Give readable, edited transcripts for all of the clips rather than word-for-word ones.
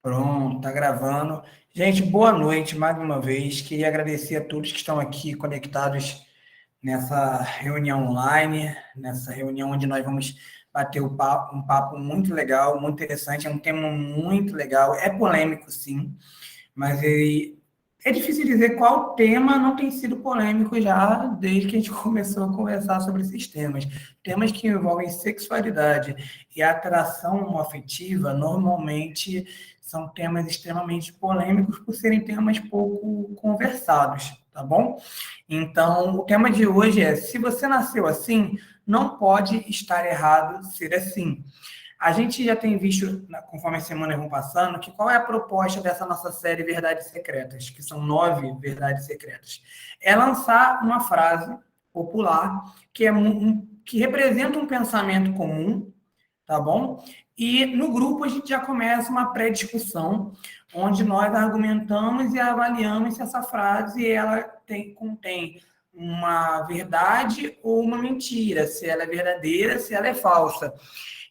Pronto, tá gravando. Gente, boa noite mais uma vez. Queria agradecer a todos que estão aqui conectados nessa reunião online, nessa reunião onde nós vamos bater um papo muito legal, muito interessante. É um tema muito legal. É polêmico, sim, mas é difícil dizer qual tema não tem sido polêmico já desde que a gente começou a conversar sobre esses temas. Temas que envolvem sexualidade e atração homoafetiva normalmente são temas extremamente polêmicos por serem temas pouco conversados, tá bom? Então, o tema de hoje é: se você nasceu assim, não pode estar errado ser assim. A gente já tem visto, conforme as semanas vão passando, que qual é a proposta dessa nossa série Verdades Secretas, que são 9 verdades secretas. É lançar uma frase popular que representa um pensamento comum, tá bom? E no grupo a gente já começa uma pré-discussão, onde nós argumentamos e avaliamos se essa frase contém uma verdade ou uma mentira, se ela é verdadeira, se ela é falsa.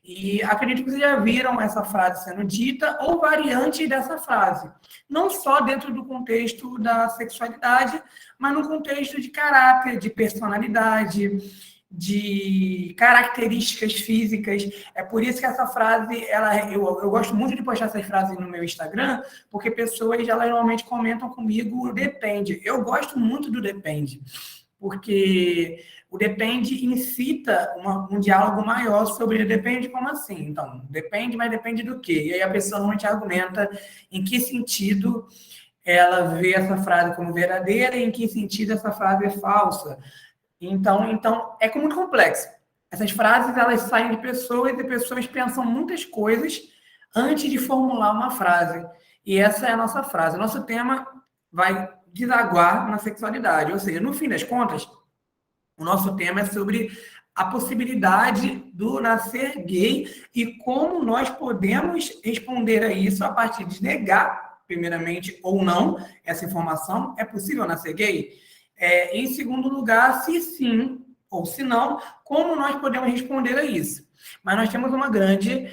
E acredito que vocês já viram essa frase sendo dita ou variantes dessa frase. Não só dentro do contexto da sexualidade, mas no contexto de caráter, de personalidade, de características físicas. É por isso que essa frase, eu gosto muito de postar essas frases no meu Instagram, porque pessoas, elas normalmente comentam comigo, depende. Eu gosto muito do depende, porque o depende incita um diálogo maior sobre depende como assim. Então, depende, mas depende do quê? E aí a pessoa normalmente argumenta em que sentido ela vê essa frase como verdadeira e em que sentido essa frase é falsa. Então é muito complexo. Essas frases, elas saem de pessoas e pessoas pensam muitas coisas antes de formular uma frase. E essa é a nossa frase. O nosso tema vai desaguar na sexualidade. Ou seja, no fim das contas, o nosso tema é sobre a possibilidade do nascer gay e como nós podemos responder a isso a partir de negar, primeiramente, ou não, essa informação. É possível nascer gay? Em segundo lugar, se sim ou se não, como nós podemos responder a isso? Mas nós temos uma grande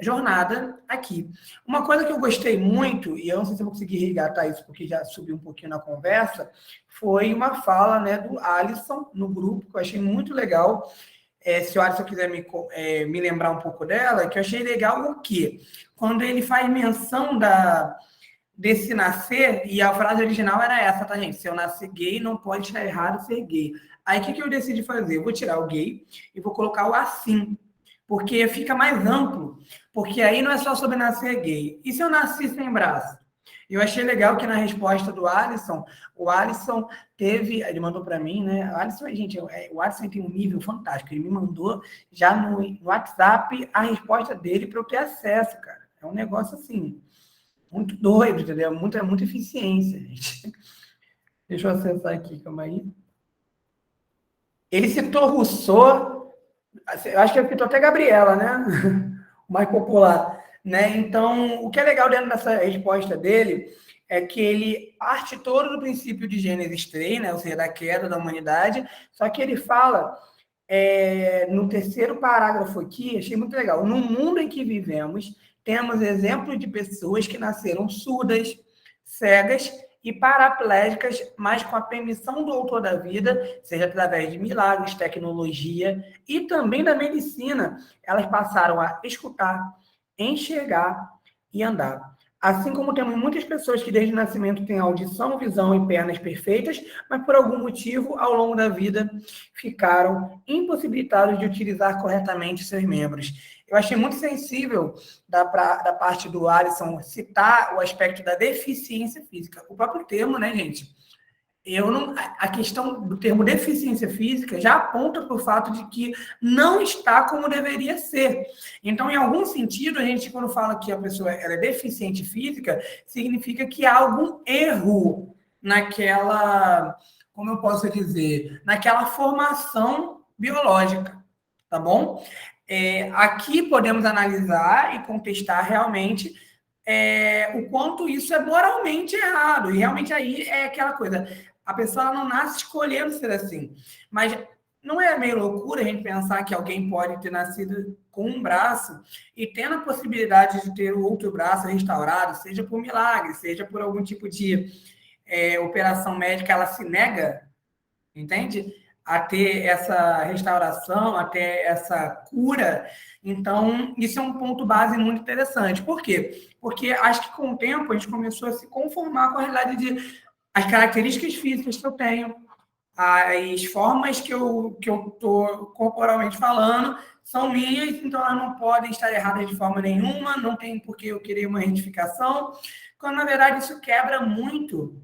jornada aqui. Uma coisa que eu gostei muito, e eu não sei se eu vou conseguir resgatar isso porque já subiu um pouquinho na conversa, foi uma fala, né, do Alisson no grupo, que eu achei muito legal. Se o Alisson quiser me lembrar um pouco dela, que eu achei legal o quê? Quando ele faz menção desse nascer, e a frase original era essa, tá, gente? Se eu nascer gay, não pode estar errado ser gay. Aí, o que eu decidi fazer? Eu vou tirar o gay e vou colocar o assim, porque fica mais amplo, porque aí não é só sobre nascer gay. E se eu nasci sem braço? Eu achei legal que na resposta do Alisson, o Alisson ele mandou para mim, né? O Alisson, gente, o Alisson tem um nível fantástico. Ele me mandou já no WhatsApp a resposta dele para eu ter acesso, cara. É um negócio assim, muito doido, entendeu? Muita eficiência, gente. Deixa eu acessar aqui, calma aí. Ele citou Rousseau, eu acho que ele citou até Gabriela, né? O mais popular, né? Então, o que é legal dentro dessa resposta dele é que ele parte todo do princípio de Gênesis 3, né? Ou seja, da queda da humanidade, só que ele fala no terceiro parágrafo aqui, achei muito legal. No mundo em que vivemos, temos exemplos de pessoas que nasceram surdas, cegas e paraplégicas, mas com a permissão do autor da vida, seja através de milagres, tecnologia e também da medicina, elas passaram a escutar, enxergar e andar. Assim como temos muitas pessoas que desde o nascimento têm audição, visão e pernas perfeitas, mas por algum motivo, ao longo da vida, ficaram impossibilitados de utilizar corretamente seus membros. Eu achei muito sensível da parte do Alisson citar o aspecto da deficiência física. O próprio termo, né, gente? A questão do termo deficiência física já aponta para o fato de que não está como deveria ser. Então, em algum sentido, a gente, quando fala que a pessoa ela é deficiente física, significa que há algum erro naquela, como eu posso dizer, naquela formação biológica, tá bom? Aqui podemos analisar e contestar realmente o quanto isso é moralmente errado. E realmente aí é aquela coisa, a pessoa não nasce escolhendo ser assim. Mas não é meio loucura a gente pensar que alguém pode ter nascido com um braço e tendo a possibilidade de ter o outro braço restaurado, seja por milagre, seja por algum tipo de operação médica, ela se nega, entende? A ter essa restauração, a ter essa cura. Então, isso é um ponto base muito interessante. Por quê? Porque acho que com o tempo a gente começou a se conformar com a realidade de as características físicas que eu tenho, as formas que eu estou corporalmente falando são minhas, então elas não podem estar erradas de forma nenhuma, não tem por que eu querer uma retificação, quando na verdade isso quebra muito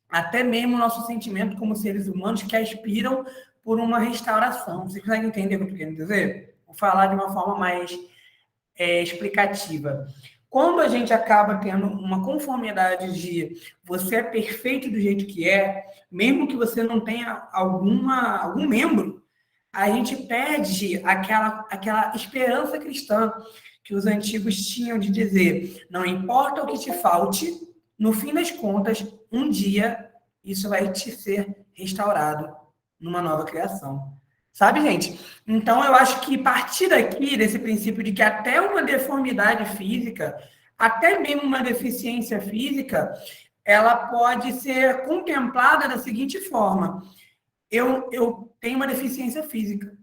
até mesmo o nosso sentimento como seres humanos que aspiram por uma restauração. Você consegue entender o que eu estou querendo dizer? Vou falar de uma forma mais explicativa. Quando a gente acaba tendo uma conformidade de você é perfeito do jeito que é, mesmo que você não tenha algum membro, a gente perde aquela esperança cristã que os antigos tinham de dizer, não importa o que te falte, no fim das contas, um dia isso vai te ser restaurado numa nova criação. Sabe, gente? Então, eu acho que partir daqui, desse princípio de que até uma deformidade física, até mesmo uma deficiência física, ela pode ser contemplada da seguinte forma: eu tenho uma deficiência física.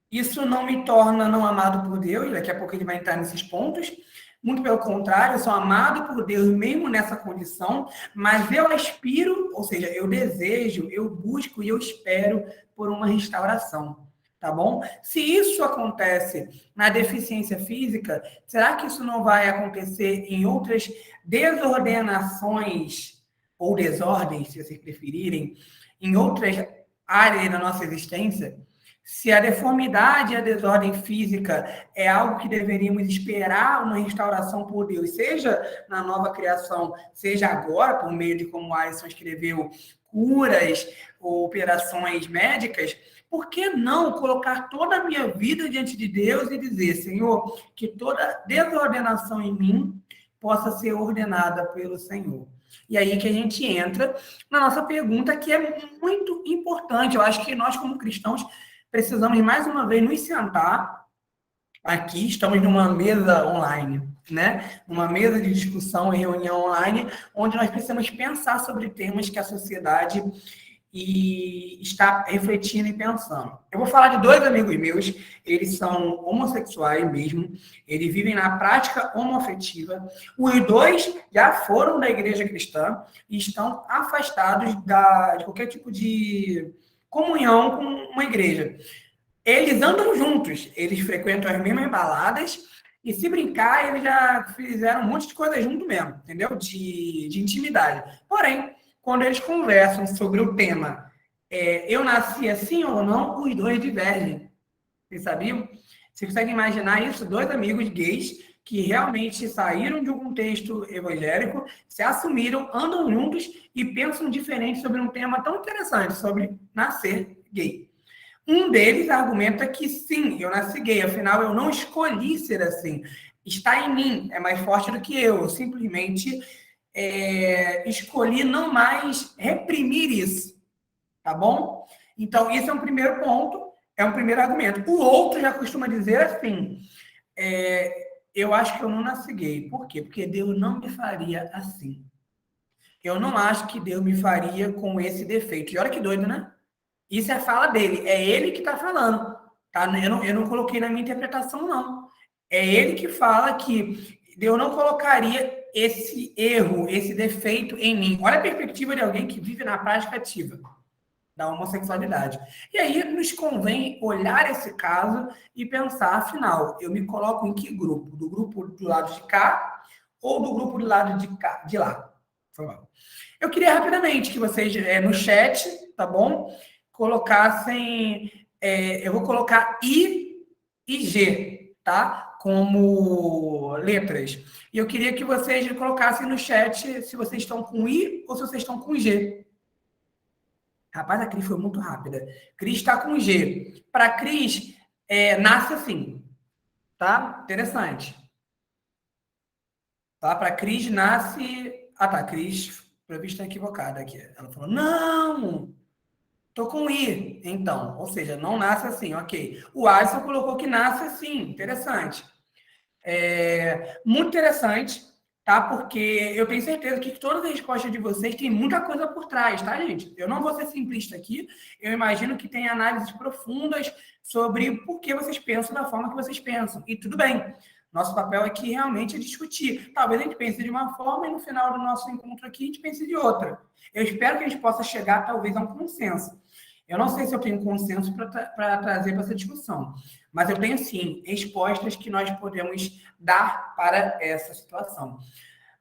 Isso não me torna não amado por Deus, daqui a pouco ele vai entrar nesses pontos. Muito pelo contrário, eu sou amado por Deus mesmo nessa condição, mas eu aspiro, ou seja, eu desejo, eu busco e eu espero por uma restauração, tá bom? Se isso acontece na deficiência física, será que isso não vai acontecer em outras desordenações ou desordens, se vocês preferirem, em outras áreas da nossa existência? Se a deformidade e a desordem física é algo que deveríamos esperar uma restauração por Deus, seja na nova criação, seja agora, por meio de, como Alisson escreveu, curas ou operações médicas, por que não colocar toda a minha vida diante de Deus e dizer, Senhor, que toda desordenação em mim possa ser ordenada pelo Senhor? E aí que a gente entra na nossa pergunta, que é muito importante. Eu acho que nós, como cristãos, precisamos mais uma vez nos sentar aqui, estamos numa mesa online, né? Uma mesa de discussão e reunião online, onde nós precisamos pensar sobre temas que a sociedade está refletindo e pensando. Eu vou falar de dois amigos meus, eles são homossexuais mesmo, eles vivem na prática homoafetiva. Os dois já foram da igreja cristã e estão afastados de qualquer tipo de comunhão com uma igreja. Eles andam juntos, eles frequentam as mesmas baladas e, se brincar, eles já fizeram um monte de coisa junto mesmo, entendeu? De intimidade. Porém, quando eles conversam sobre o tema eu nasci assim ou não, os dois divergem. Vocês sabiam? Você consegue imaginar isso? Dois amigos gays que realmente saíram de um contexto evangélico, se assumiram, andam juntos e pensam diferente sobre um tema tão interessante, sobre nascer gay. Um deles argumenta que sim, eu nasci gay, afinal eu não escolhi ser assim. Está em mim, é mais forte do que eu simplesmente escolhi não mais reprimir isso, tá bom? Então, isso é um primeiro ponto, é um primeiro argumento. O outro já costuma dizer assim, eu acho que eu não nasci gay. Por quê? Porque Deus não me faria assim. Eu não acho que Deus me faria com esse defeito. E olha que doido, né? Isso é a fala dele, é ele que está falando, tá? Eu não coloquei na minha interpretação, não. É ele que fala que Deus não colocaria esse erro, esse defeito em mim. Olha a perspectiva de alguém que vive na prática ativa da homossexualidade. E aí nos convém olhar esse caso e pensar, afinal, eu me coloco em que grupo? Do grupo do lado de cá ou do grupo do lado de cá, de lá? Foi mal. Eu queria rapidamente que vocês, no chat, tá bom? Colocassem. Eu vou colocar I e G, tá? Como letras. E eu queria que vocês colocassem no chat se vocês estão com I ou se vocês estão com G. Rapaz, a Cris foi muito rápida. Cris está com G. Para Cris, nasce assim, tá? Interessante. Tá? Para Cris, nasce. Ah, tá. Cris, pelo visto, está equivocada aqui. Ela falou: não! Tô com I, então. Ou seja, não nasce assim, ok. O Alisson colocou que nasce assim. Interessante. Muito interessante, tá? Porque eu tenho certeza que todas as respostas de vocês têm muita coisa por trás, tá, gente? Eu não vou ser simplista aqui. Eu imagino que tem análises profundas sobre por que vocês pensam da forma que vocês pensam. E tudo bem. Nosso papel aqui realmente é discutir. Talvez a gente pense de uma forma e no final do nosso encontro aqui a gente pense de outra. Eu espero que a gente possa chegar, talvez, a um consenso. Eu não sei se eu tenho consenso para trazer para essa discussão, mas eu tenho, sim, respostas que nós podemos dar para essa situação.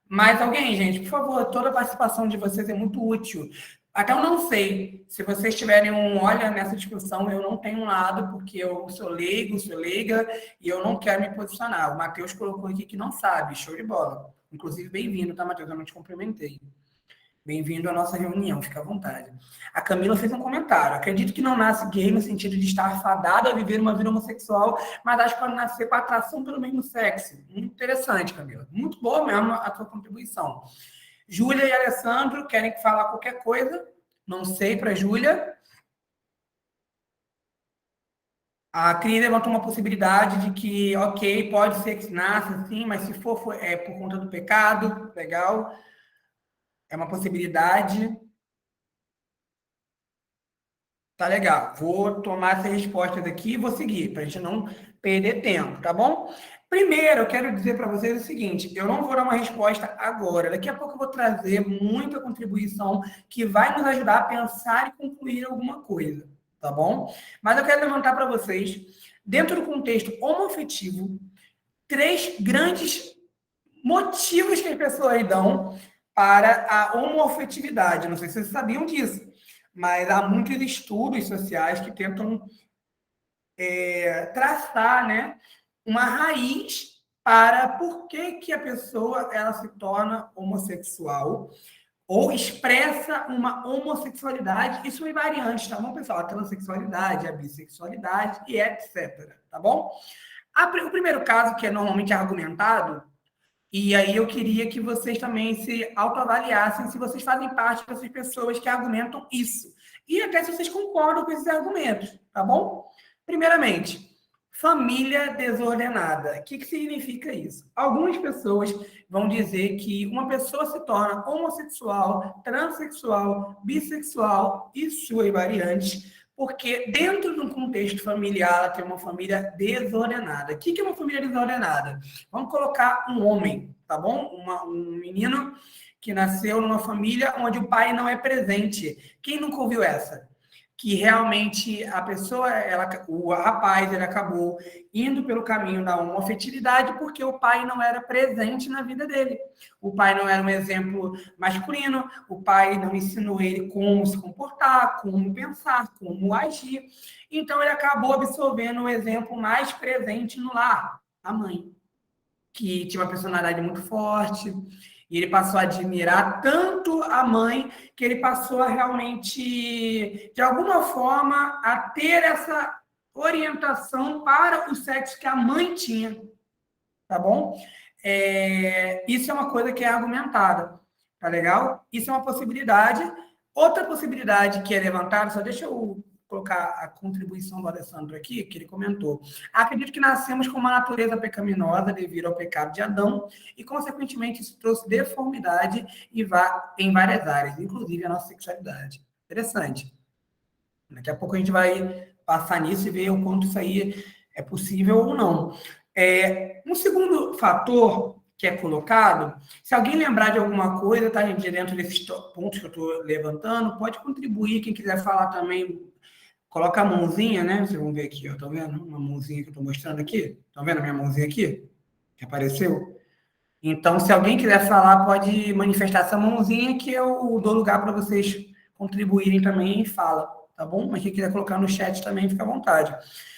Mas alguém, gente, por favor, toda a participação de vocês é muito útil. Até eu não sei, se vocês tiverem olha, nessa discussão, eu não tenho um lado, porque eu sou leigo, sou leiga, e eu não quero me posicionar. O Matheus colocou aqui que não sabe, show de bola. Inclusive, bem-vindo, tá, Matheus? Eu não te cumprimentei. Bem-vindo à nossa reunião, fica à vontade. A Camila fez um comentário. Acredito que não nasce gay no sentido de estar fadado a viver uma vida homossexual, mas acho que pode nascer com atração pelo mesmo sexo. Muito interessante, Camila. Muito boa mesmo a sua contribuição. Júlia e Alessandro querem falar qualquer coisa? Não sei para Júlia. A Cris levantou uma possibilidade de que, ok, pode ser que nasça assim, mas se for é por conta do pecado, legal. É uma possibilidade. Tá legal. Vou tomar essas respostas aqui e vou seguir, para a gente não perder tempo, tá bom? Primeiro, eu quero dizer para vocês o seguinte: eu não vou dar uma resposta agora. Daqui a pouco eu vou trazer muita contribuição que vai nos ajudar a pensar e concluir alguma coisa, tá bom? Mas eu quero levantar para vocês, dentro do contexto homoafetivo, três grandes motivos que as pessoas dão para a homoafetividade. Não sei se vocês sabiam disso, mas há muitos estudos sociais que tentam traçar, né, uma raiz para por que a pessoa ela se torna homossexual ou expressa uma homossexualidade. Isso é variante, tá bom, pessoal? A transexualidade, a bissexualidade e etc. Tá bom? O primeiro caso, que é normalmente argumentado, e aí eu queria que vocês também se autoavaliassem se vocês fazem parte dessas pessoas que argumentam isso. E até se vocês concordam com esses argumentos, tá bom? Primeiramente, família desordenada. O que significa isso? Algumas pessoas vão dizer que uma pessoa se torna homossexual, transexual, bissexual e suas variantes porque dentro de um contexto familiar, ela tem uma família desordenada. O que é uma família desordenada? Vamos colocar um homem, tá bom? Um menino que nasceu numa família onde o pai não é presente. Quem nunca ouviu essa? Que realmente a pessoa, o rapaz, ele acabou indo pelo caminho da homoafetividade porque o pai não era presente na vida dele. O pai não era um exemplo masculino, o pai não ensinou ele como se comportar, como pensar, como agir. Então, ele acabou absorvendo o exemplo mais presente no lar, a mãe, que tinha uma personalidade muito forte, e ele passou a admirar tanto a mãe que ele passou a realmente, de alguma forma, a ter essa orientação para o sexo que a mãe tinha, tá bom? Isso é uma coisa que é argumentada, tá legal? Isso é uma possibilidade. Outra possibilidade que é levantada, só deixa eu colocar a contribuição do Alessandro aqui, que ele comentou. Acredito que nascemos com uma natureza pecaminosa devido ao pecado de Adão e, consequentemente, isso trouxe deformidade em várias áreas, inclusive a nossa sexualidade. Interessante. Daqui a pouco a gente vai passar nisso e ver o quanto isso aí é possível ou não. Um segundo fator que é colocado, se alguém lembrar de alguma coisa, tá, gente, dentro desses pontos que eu estou levantando, pode contribuir. Quem quiser falar também, coloca a mãozinha, né? Vocês vão ver aqui, ó. Estão vendo? Uma mãozinha que eu estou mostrando aqui. Estão vendo a minha mãozinha aqui? Que apareceu? Então, se alguém quiser falar, pode manifestar essa mãozinha que eu dou lugar para vocês contribuírem também e fala, tá bom? Mas quem quiser colocar no chat também, fica à vontade.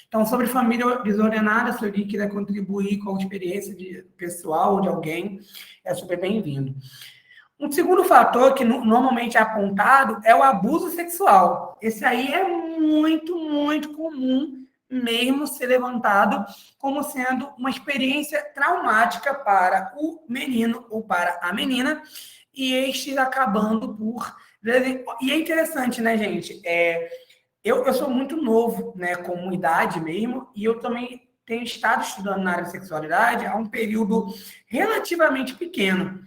Então, sobre família desordenada, se alguém quiser contribuir com a experiência pessoal ou de alguém, é super bem-vindo. Um segundo fator que normalmente é apontado é o abuso sexual. Esse aí é muito, muito comum mesmo ser levantado como sendo uma experiência traumática para o menino ou para a menina, e estes acabando por E é interessante, né, gente? Eu sou muito novo, né, como idade mesmo, e eu também tenho estado estudando na área de sexualidade há um período relativamente pequeno.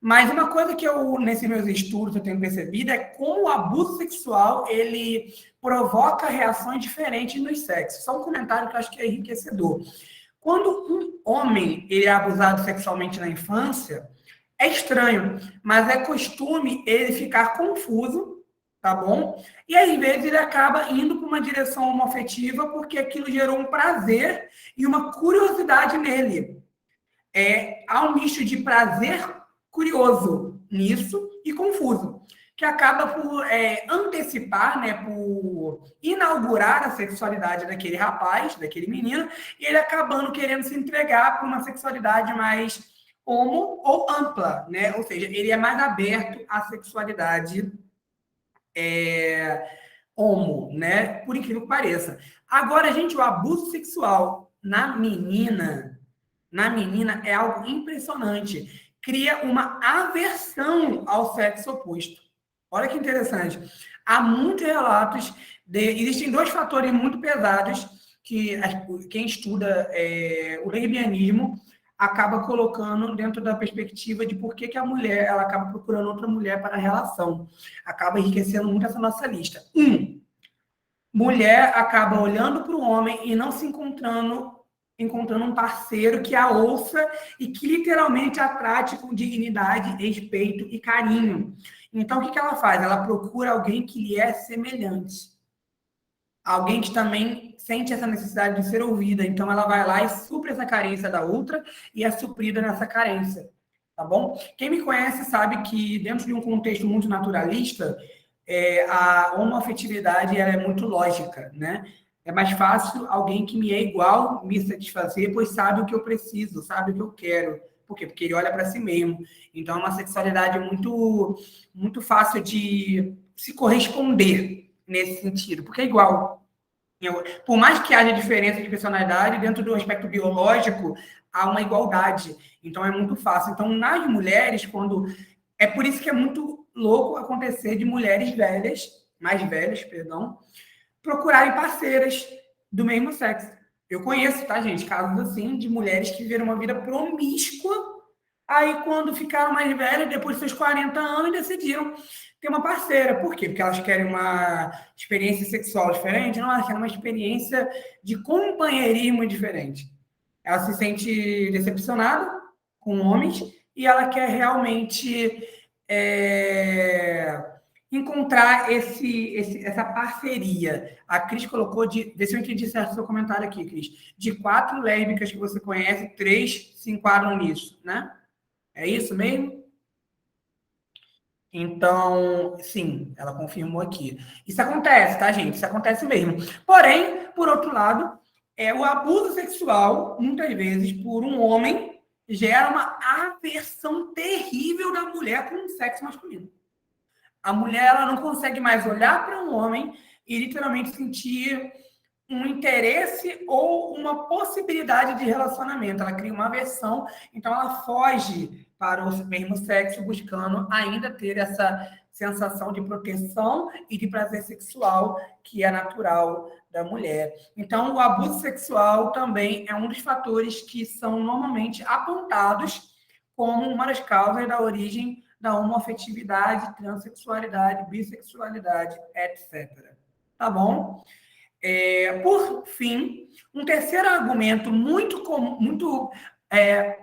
Mas uma coisa que eu, nesses meus estudos, eu tenho percebido é como o abuso sexual, ele provoca reações diferentes nos sexos. Só um comentário que eu acho que é enriquecedor. Quando um homem ele é abusado sexualmente na infância, é estranho, mas é costume ele ficar confuso, tá bom? E às vezes ele acaba indo para uma direção homoafetiva porque aquilo gerou um prazer e uma curiosidade nele. Há um misto de prazer curioso nisso e confuso, que acaba por antecipar, né, por inaugurar a sexualidade daquele rapaz, daquele menino, e ele acabando querendo se entregar para uma sexualidade mais homo ou ampla, né? Ou seja, ele é mais aberto à sexualidade homo, né? Por incrível que pareça. Agora, gente, o abuso sexual na menina é algo impressionante. Cria uma aversão ao sexo oposto. Olha que interessante. Há muitos relatos existem dois fatores muito pesados que quem estuda o lesbianismo acaba colocando dentro da perspectiva de por que a mulher ela acaba procurando outra mulher para a relação. Acaba enriquecendo muito essa nossa lista. Mulher acaba olhando para o homem e não se encontrando um parceiro que a ouça e que literalmente a trate com dignidade, respeito e carinho. Então, o que ela faz? Ela procura alguém que lhe é semelhante. Alguém que também sente essa necessidade de ser ouvida. Então, ela vai lá e supre essa carência da outra e é suprida nessa carência. Tá bom? Quem me conhece sabe que, dentro de um contexto muito naturalista, a homoafetividade ela é muito lógica, né? É mais fácil alguém que me é igual me satisfazer, pois sabe o que eu preciso, sabe o que eu quero. Por quê? Porque ele olha para si mesmo. Então, é uma sexualidade muito, muito fácil de se corresponder nesse sentido, porque é igual. Por mais que haja diferença de personalidade, dentro do aspecto biológico, há uma igualdade. Então, é muito fácil. Então, nas mulheres, quando... É por isso que é muito louco acontecer de mulheres velhas, mais velhas, perdão, procurarem parceiras do mesmo sexo. Eu conheço, tá, gente, casos assim de mulheres que viveram uma vida promíscua, aí quando ficaram mais velhas, depois dos seus 40 anos, decidiram ter uma parceira. Por quê? Porque elas querem uma experiência sexual diferente? Não, elas querem uma experiência de companheirismo diferente. Ela se sente decepcionada com homens e ela quer realmente encontrar essa parceria. A Cris colocou vê se eu entendi certo o seu comentário aqui, Cris. De 4 lésbicas que você conhece, 3 se enquadram nisso, né? É isso mesmo? Então, sim, ela confirmou aqui. Isso acontece, tá, gente? Isso acontece mesmo. Porém, por outro lado, o abuso sexual, muitas vezes, por um homem, gera uma aversão terrível da mulher com o sexo masculino. A mulher ela não consegue mais olhar para um homem e literalmente sentir um interesse ou uma possibilidade de relacionamento. Ela cria uma aversão, então ela foge para o mesmo sexo, buscando ainda ter essa sensação de proteção e de prazer sexual que é natural da mulher. Então, o abuso sexual também é um dos fatores que são normalmente apontados como uma das causas da origem da homoafetividade, transexualidade, bissexualidade, etc. Tá bom? Por fim, um terceiro argumento muito comum,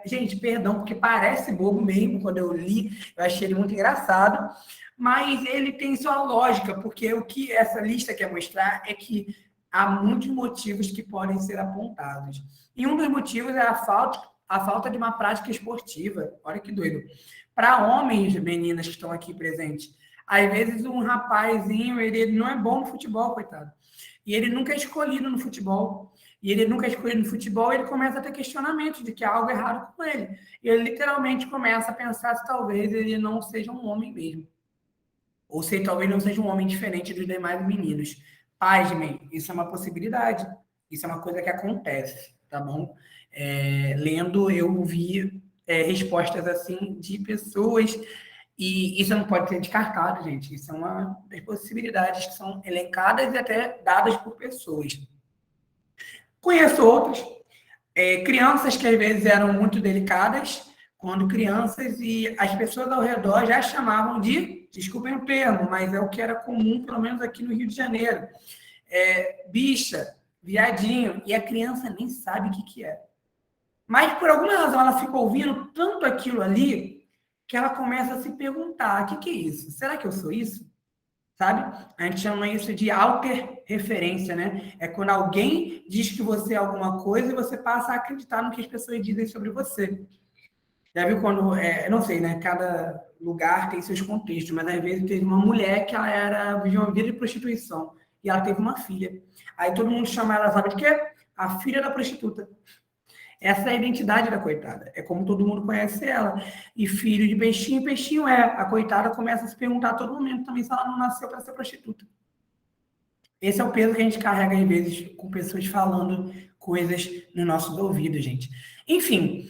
gente, perdão, porque parece bobo mesmo quando eu li, eu achei ele muito engraçado, mas ele tem sua lógica, porque o que essa lista quer mostrar é que há muitos motivos que podem ser apontados. E um dos motivos é a falta de uma prática esportiva. Olha que doido. Para homens, meninas que estão aqui presentes, às vezes um rapazinho, ele não é bom no futebol, coitado. E ele nunca é escolhido no futebol. E ele nunca é escolhido no futebol, ele começa a ter questionamentos de que há algo errado com ele. E ele literalmente começa a pensar se talvez ele não seja um homem mesmo. Ou se talvez não seja um homem diferente dos demais meninos. Pasmem, isso é uma possibilidade. Isso é uma coisa que acontece, tá bom? Lendo, eu vi respostas assim de pessoas E isso não pode ser descartado, gente. Isso é uma das possibilidades que são elencadas e até dadas por pessoas. Conheço outros, crianças que às vezes eram muito delicadas quando crianças e as pessoas ao redor já chamavam de, desculpem o termo, mas é o que era comum, pelo menos aqui no Rio de Janeiro, bicha, viadinho, e a criança nem sabe o que é. Mas por alguma razão ela fica ouvindo tanto aquilo ali que ela começa a se perguntar: o que é isso? Será que eu sou isso? Sabe? A gente chama isso de autorreferência, né? É quando alguém diz que você é alguma coisa e você passa a acreditar no que as pessoas dizem sobre você. Já viu quando, não sei, né? Cada lugar tem seus contextos, mas às vezes teve uma mulher que ela vivia uma vida de prostituição e ela teve uma filha. Aí todo mundo chama ela, sabe de quê? A filha da prostituta. Essa é a identidade da coitada. É como todo mundo conhece ela. E filho de peixinho, peixinho é. A coitada começa a se perguntar a todo momento também se ela não nasceu para ser prostituta. Esse é o peso que a gente carrega, às vezes, com pessoas falando coisas nos nossos ouvidos, gente. Enfim,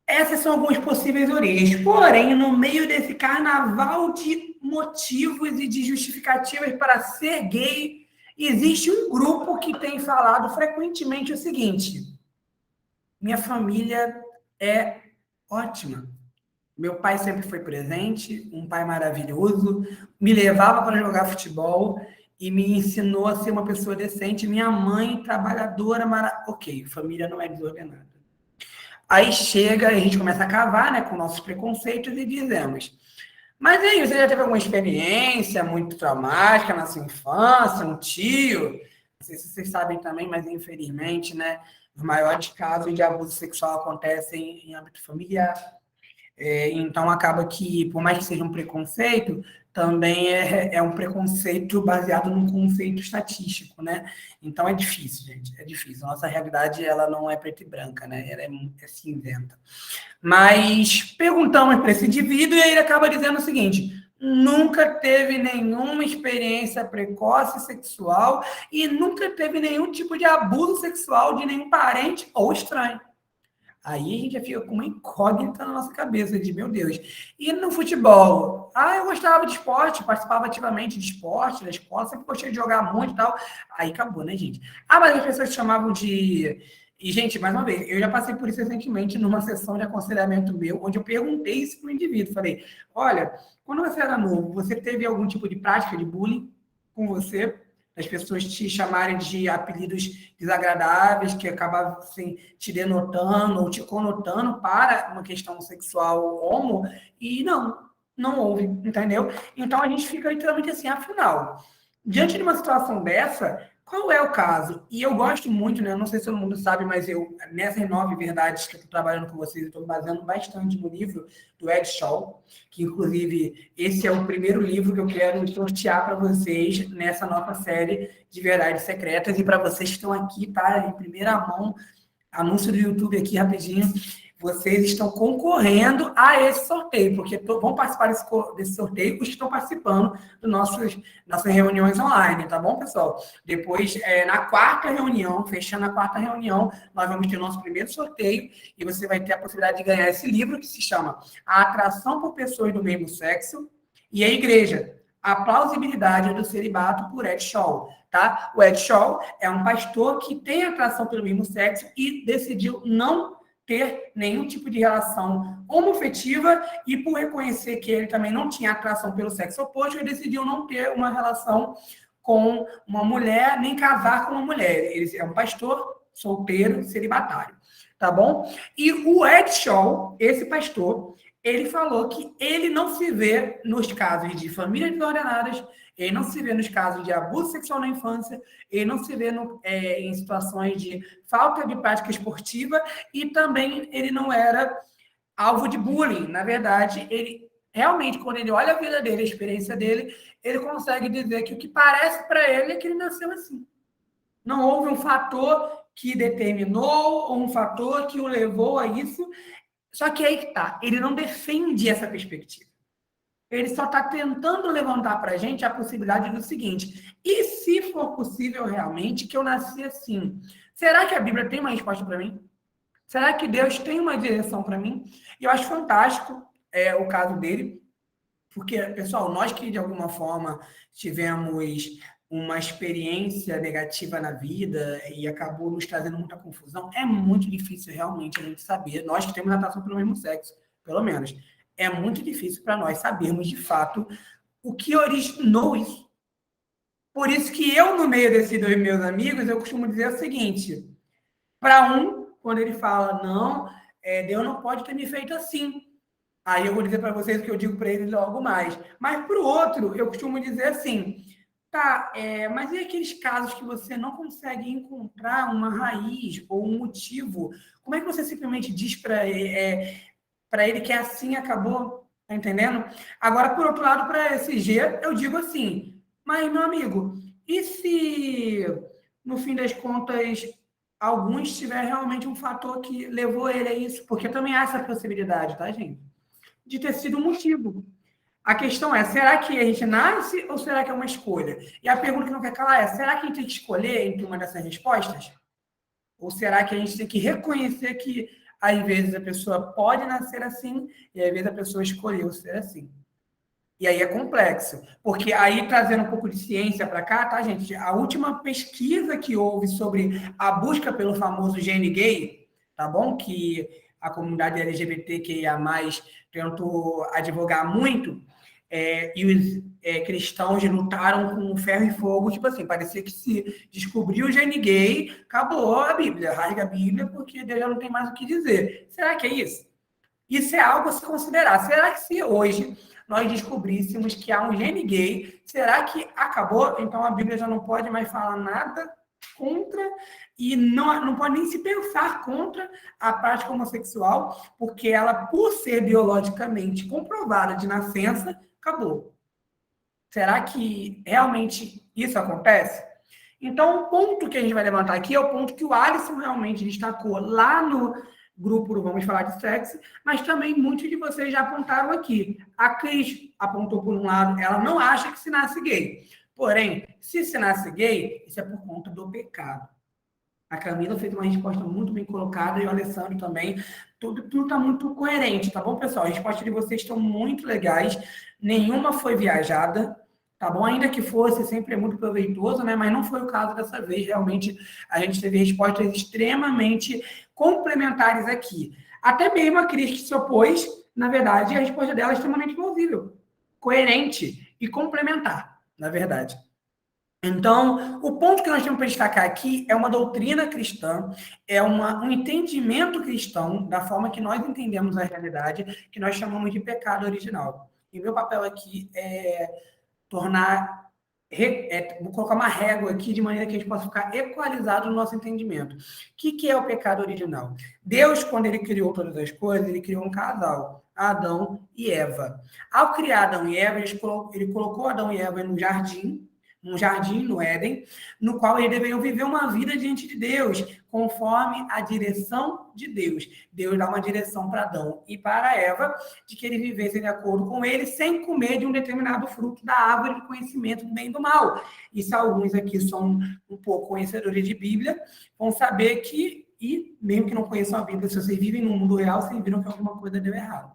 essas são algumas possíveis origens. Porém, no meio desse carnaval de motivos e de justificativas para ser gay, existe um grupo que tem falado frequentemente o seguinte: minha família é ótima. Meu pai sempre foi presente, um pai maravilhoso, me levava para jogar futebol e me ensinou a ser uma pessoa decente. Minha mãe, trabalhadora, ok, família não é desordenada. Aí chega, a gente começa a cavar, né, com nossos preconceitos e dizemos: mas aí, você já teve alguma experiência muito traumática na sua infância, um tio? Não sei se vocês sabem também, mas infelizmente, né, os maiores casos de abuso sexual acontecem em âmbito familiar. Então, acaba que, por mais que seja um preconceito, também é um preconceito baseado num conceito estatístico, né? Então, é difícil, gente, é difícil. A nossa realidade, ela não é preta e branca, né? Ela é cinzenta. Mas perguntamos para esse indivíduo e aí ele acaba dizendo o seguinte: nunca teve nenhuma experiência precoce sexual e nunca teve nenhum tipo de abuso sexual de nenhum parente ou estranho. Aí a gente já fica com uma incógnita na nossa cabeça de, meu Deus. E no futebol? Eu gostava de esporte, participava ativamente de esporte, da escola, sempre gostei de jogar muito e tal. Aí acabou, né, gente? Mas as pessoas chamavam de... E, gente, mais uma vez, eu já passei por isso recentemente numa sessão de aconselhamento meu, onde eu perguntei isso para o indivíduo. Falei: olha, quando você era novo, você teve algum tipo de prática de bullying com você? As pessoas te chamarem de apelidos desagradáveis, que acabavam assim, te denotando ou te conotando para uma questão sexual homo, e não houve, entendeu? Então a gente fica literalmente assim: afinal, diante de uma situação dessa, qual é o caso? E eu gosto muito, né? Não sei se todo mundo sabe, mas eu, nessas 9 verdades que eu estou trabalhando com vocês, eu estou baseando bastante no livro do Ed Shaw, que inclusive esse é o primeiro livro que eu quero sortear para vocês nessa nova série de verdades secretas. E para vocês que estão aqui, tá? Em primeira mão, anúncio do YouTube aqui rapidinho. Vocês estão concorrendo a esse sorteio, porque vão participar desse sorteio os que estão participando das nossas reuniões online, tá bom, pessoal? Depois, na quarta reunião, fechando a quarta reunião, nós vamos ter o nosso primeiro sorteio e você vai ter a possibilidade de ganhar esse livro que se chama A Atração por Pessoas do Mesmo Sexo e a Igreja, a Plausibilidade do Celibato, por Ed Shaw. Tá? O Ed Shaw é um pastor que tem atração pelo mesmo sexo e decidiu não ter nenhum tipo de relação homofetiva, e por reconhecer que ele também não tinha atração pelo sexo oposto, ele decidiu não ter uma relação com uma mulher, nem casar com uma mulher. Ele é um pastor solteiro, celibatário, tá bom? E o Ed Shaw, esse pastor, ele falou que ele não se vê nos casos de famílias desordenadas, ele não se vê nos casos de abuso sexual na infância, ele não se vê em situações de falta de prática esportiva, e também ele não era alvo de bullying. Na verdade, ele realmente, quando ele olha a vida dele, a experiência dele, ele consegue dizer que o que parece para ele é que ele nasceu assim. Não houve um fator que determinou, ou um fator que o levou a isso. Só que aí que tá, ele não defende essa perspectiva. Ele só está tentando levantar para a gente a possibilidade do seguinte: e se for possível realmente que eu nasci assim? Será que a Bíblia tem uma resposta para mim? Será que Deus tem uma direção para mim? E eu acho fantástico o caso dele. Porque, pessoal, nós que de alguma forma tivemos uma experiência negativa na vida e acabou nos trazendo muita confusão, é muito difícil realmente a gente saber, nós que temos atração pelo mesmo sexo, pelo menos, é muito difícil para nós sabermos de fato o que originou isso. Por isso que eu, no meio desses dois meus amigos, eu costumo dizer o seguinte, para um, quando ele fala, não, Deus não pode ter me feito assim. Aí eu vou dizer para vocês o que eu digo para ele logo mais. Mas para o outro, eu costumo dizer assim, tá, mas e aqueles casos que você não consegue encontrar uma raiz ou um motivo? Como é que você simplesmente diz para ele que é assim, acabou? Tá entendendo? Agora, por outro lado, para esse G, eu digo assim, mas, meu amigo, e se, no fim das contas, alguns tiver realmente um fator que levou ele a isso? Porque também há essa possibilidade, tá, gente? De ter sido um motivo. A questão é, será que a gente nasce ou será que é uma escolha? E a pergunta que não quer calar é, será que a gente tem que escolher entre uma dessas respostas? Ou será que a gente tem que reconhecer que, às vezes, a pessoa pode nascer assim e, às vezes, a pessoa escolheu ser assim? E aí é complexo, porque aí, trazendo um pouco de ciência para cá, tá, gente? A última pesquisa que houve sobre a busca pelo famoso gene gay, tá bom? Que a comunidade LGBTQIA+, tentou advogar muito, e os cristãos lutaram com ferro e fogo, tipo assim, parecia que se descobriu o gene gay, acabou a Bíblia, rasga a Bíblia, porque Deus já não tem mais o que dizer. Será que é isso? Isso é algo a se considerar. Será que se hoje nós descobríssemos que há um gene gay, será que acabou? Então a Bíblia já não pode mais falar nada contra e não pode nem se pensar contra a prática homossexual, porque ela, por ser biologicamente comprovada de nascença, acabou. Será que realmente isso acontece? Então, o ponto que a gente vai levantar aqui é o ponto que o Alisson realmente destacou lá no grupo do Vamos Falar de Sexo, mas também muitos de vocês já apontaram aqui. A Cris apontou por um lado, ela não acha que se nasce gay. Porém, se nasce gay, isso é por conta do pecado. A Camila fez uma resposta muito bem colocada e o Alessandro também. Tudo está muito coerente, tá bom, pessoal? As respostas de vocês estão muito legais. Nenhuma foi viajada, tá bom? Ainda que fosse, sempre é muito proveitoso, né? Mas não foi o caso dessa vez. Realmente, a gente teve respostas extremamente complementares aqui. Até mesmo a Cris que se opôs, na verdade, a resposta dela é extremamente plausível, coerente e complementar, na verdade. Então, o ponto que nós temos para destacar aqui é uma doutrina cristã, é um entendimento cristão da forma que nós entendemos a realidade, que nós chamamos de pecado original. E meu papel aqui é vou colocar uma régua aqui de maneira que a gente possa ficar equalizado no nosso entendimento. O que é o pecado original? Deus, quando ele criou todas as coisas, ele criou um casal, Adão e Eva. Ao criar Adão e Eva, ele colocou Adão e Eva num jardim, no Éden, no qual eles deveriam viver uma vida diante de Deus, conforme a direção de Deus. Deus dá uma direção para Adão e para Eva, de que eles vivessem de acordo com ele, sem comer de um determinado fruto da árvore de conhecimento do bem e do mal. E se alguns aqui são um pouco conhecedores de Bíblia, vão saber que, e mesmo que não conheçam a Bíblia, se vocês vivem no mundo real, vocês viram que alguma coisa deu errado.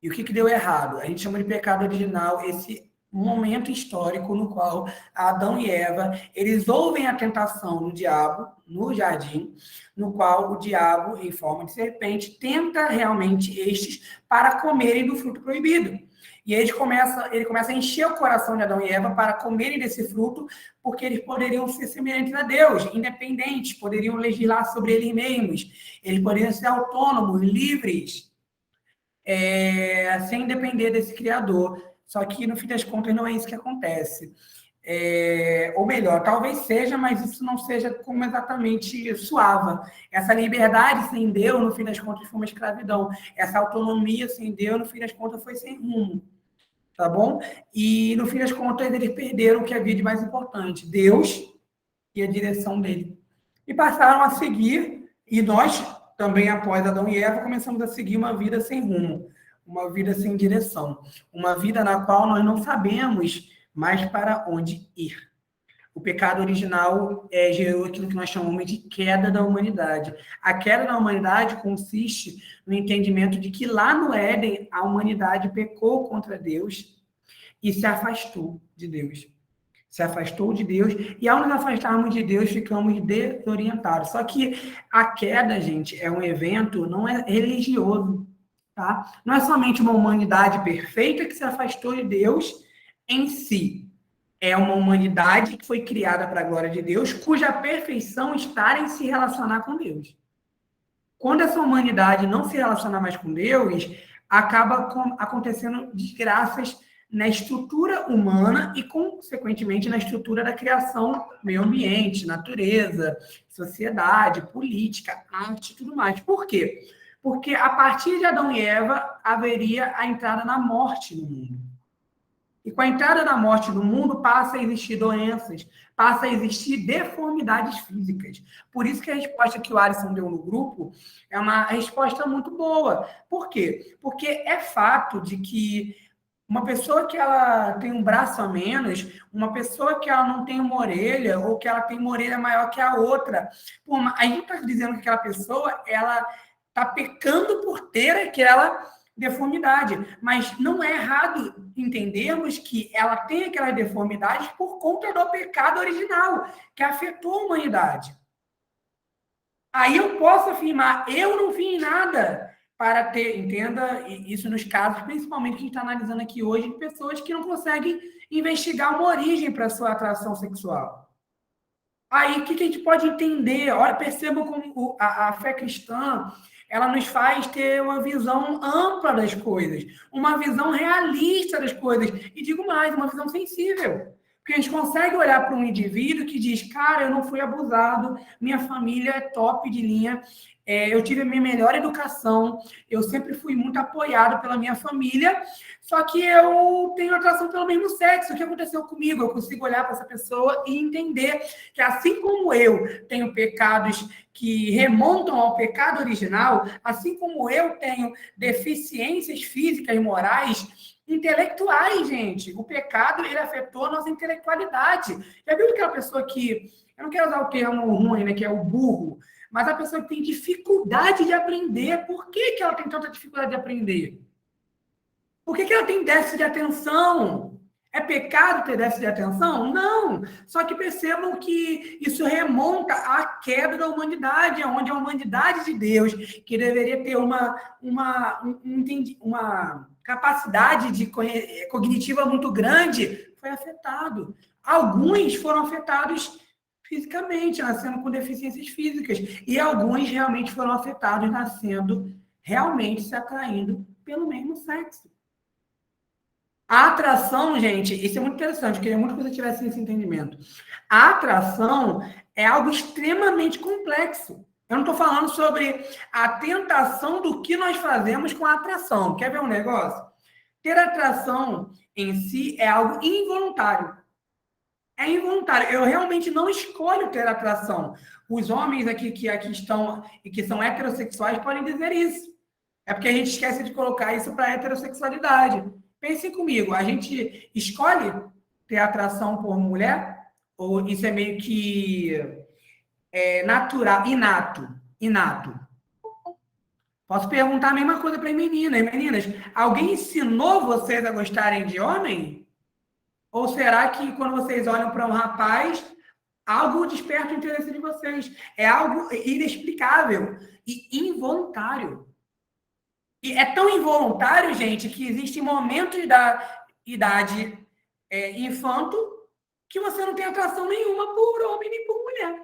E o que deu errado? A gente chama de pecado original esse momento histórico no qual Adão e Eva, eles ouvem a tentação do diabo no jardim, no qual o diabo, em forma de serpente, tenta realmente estes para comerem do fruto proibido. E ele começa a encher o coração de Adão e Eva para comerem desse fruto, porque eles poderiam ser semelhantes a Deus, independentes, poderiam legislar sobre eles mesmos, eles poderiam ser autônomos, livres, sem depender desse Criador. Só que, no fim das contas, não é isso que acontece. Ou melhor, talvez seja, mas isso não seja como exatamente suava. Essa liberdade sem Deus, no fim das contas, foi uma escravidão. Essa autonomia sem Deus, no fim das contas, foi sem rumo. Tá bom? E, no fim das contas, eles perderam o que havia de mais importante, Deus e a direção dele. E passaram a seguir, e nós, também após Adão e Eva, começamos a seguir uma vida sem rumo, uma vida sem direção, uma vida na qual nós não sabemos mais para onde ir. O pecado original gerou aquilo que nós chamamos de queda da humanidade. A queda da humanidade consiste no entendimento de que lá no Éden a humanidade pecou contra Deus e se afastou de Deus. Se afastou de Deus, e ao nos afastarmos de Deus, ficamos desorientados. Só que a queda, gente, é um evento, não é religioso, tá? Não é somente uma humanidade perfeita que se afastou de Deus em si. É uma humanidade que foi criada para a glória de Deus, cuja perfeição está em se relacionar com Deus. Quando essa humanidade não se relaciona mais com Deus, acaba acontecendo desgraças na estrutura humana e, consequentemente, na estrutura da criação, meio ambiente, natureza, sociedade, política, arte e tudo mais. Por quê? Porque a partir de Adão e Eva haveria a entrada na morte no mundo. E com a entrada da morte no mundo, passa a existir doenças, passa a existir deformidades físicas. Por isso que a resposta que o Alisson deu no grupo é uma resposta muito boa. Por quê? Porque é fato de que uma pessoa que ela tem um braço a menos, uma pessoa que ela não tem uma orelha, ou que ela tem uma orelha maior que a outra, a gente está dizendo que aquela pessoa ela está pecando por ter aquela deformidade, mas não é errado entendermos que ela tem aquelas deformidades por conta do pecado original, que afetou a humanidade. Aí eu posso afirmar, eu não fiz nada para ter, entenda isso nos casos, principalmente que a gente está analisando aqui hoje, de pessoas que não conseguem investigar uma origem para a sua atração sexual. Aí, o que a gente pode entender? Olha, percebam como a fé cristã, ela nos faz ter uma visão ampla das coisas, uma visão realista das coisas, e digo mais, uma visão sensível. Porque a gente consegue olhar para um indivíduo que diz, cara, eu não fui abusado, minha família é top de linha, eu tive a minha melhor educação, eu sempre fui muito apoiado pela minha família, só que eu tenho atração pelo mesmo sexo. O que aconteceu comigo? Eu consigo olhar para essa pessoa e entender que, assim como eu tenho pecados que remontam ao pecado original, assim como eu tenho deficiências físicas e morais, intelectuais, gente. O pecado, ele afetou a nossa intelectualidade. Já viu aquela pessoa que, eu não quero usar o termo ruim, né, que é o burro, mas a pessoa que tem dificuldade de aprender. Por que ela tem tanta dificuldade de aprender? Por que ela tem déficit de atenção? É pecado ter déficit de atenção? Não. Só que percebam que isso remonta à queda da humanidade, onde a humanidade de Deus, que deveria ter uma capacidade cognitiva muito grande, foi afetado. Alguns foram afetados fisicamente, nascendo com deficiências físicas, e alguns realmente foram afetados nascendo, realmente se atraindo pelo mesmo sexo. A atração, gente, isso é muito interessante, eu queria muito que você tivesse esse entendimento. A atração é algo extremamente complexo. Eu não estou falando sobre a tentação do que nós fazemos com a atração. Quer ver um negócio? Ter atração em si é algo involuntário. É involuntário. Eu realmente não escolho ter atração. Os homens aqui que aqui estão e que são heterossexuais podem dizer isso. É porque a gente esquece de colocar isso para a heterossexualidade. Pensem comigo, a gente escolhe ter atração por mulher? Ou isso é meio que natural, inato? Posso perguntar a mesma coisa para meninas. Meninas, alguém ensinou vocês a gostarem de homem? Ou será que quando vocês olham para um rapaz, algo desperta o interesse de vocês? É algo inexplicável e involuntário. E é tão involuntário, gente, que existem momentos da idade infanto que você não tem atração nenhuma por homem nem por mulher.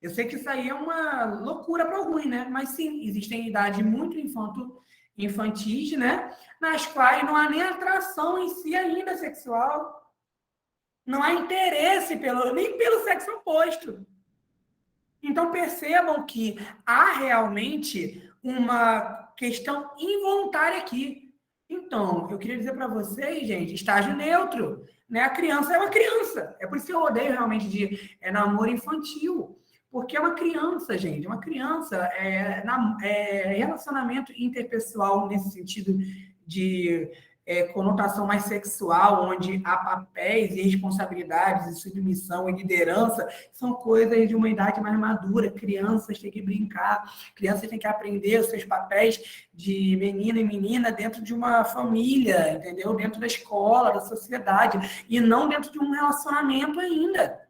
Eu sei que isso aí é uma loucura para alguns, né? Mas sim, existem idades muito infantis, né? Nas quais não há nem atração em si ainda sexual. Não há interesse nem pelo sexo oposto. Então percebam que há realmente uma questão involuntária aqui. Então, eu queria dizer para vocês, gente, estágio neutro, né? A criança é uma criança. É por isso que eu odeio realmente de namoro infantil. Porque é uma criança, gente. É uma criança. Relacionamento interpessoal nesse sentido de conotação mais sexual, onde há papéis e responsabilidades, e submissão e liderança, são coisas de uma idade mais madura. Crianças têm que brincar, crianças têm que aprender os seus papéis de menino e menina dentro de uma família, entendeu? Dentro da escola, da sociedade, e não dentro de um relacionamento ainda.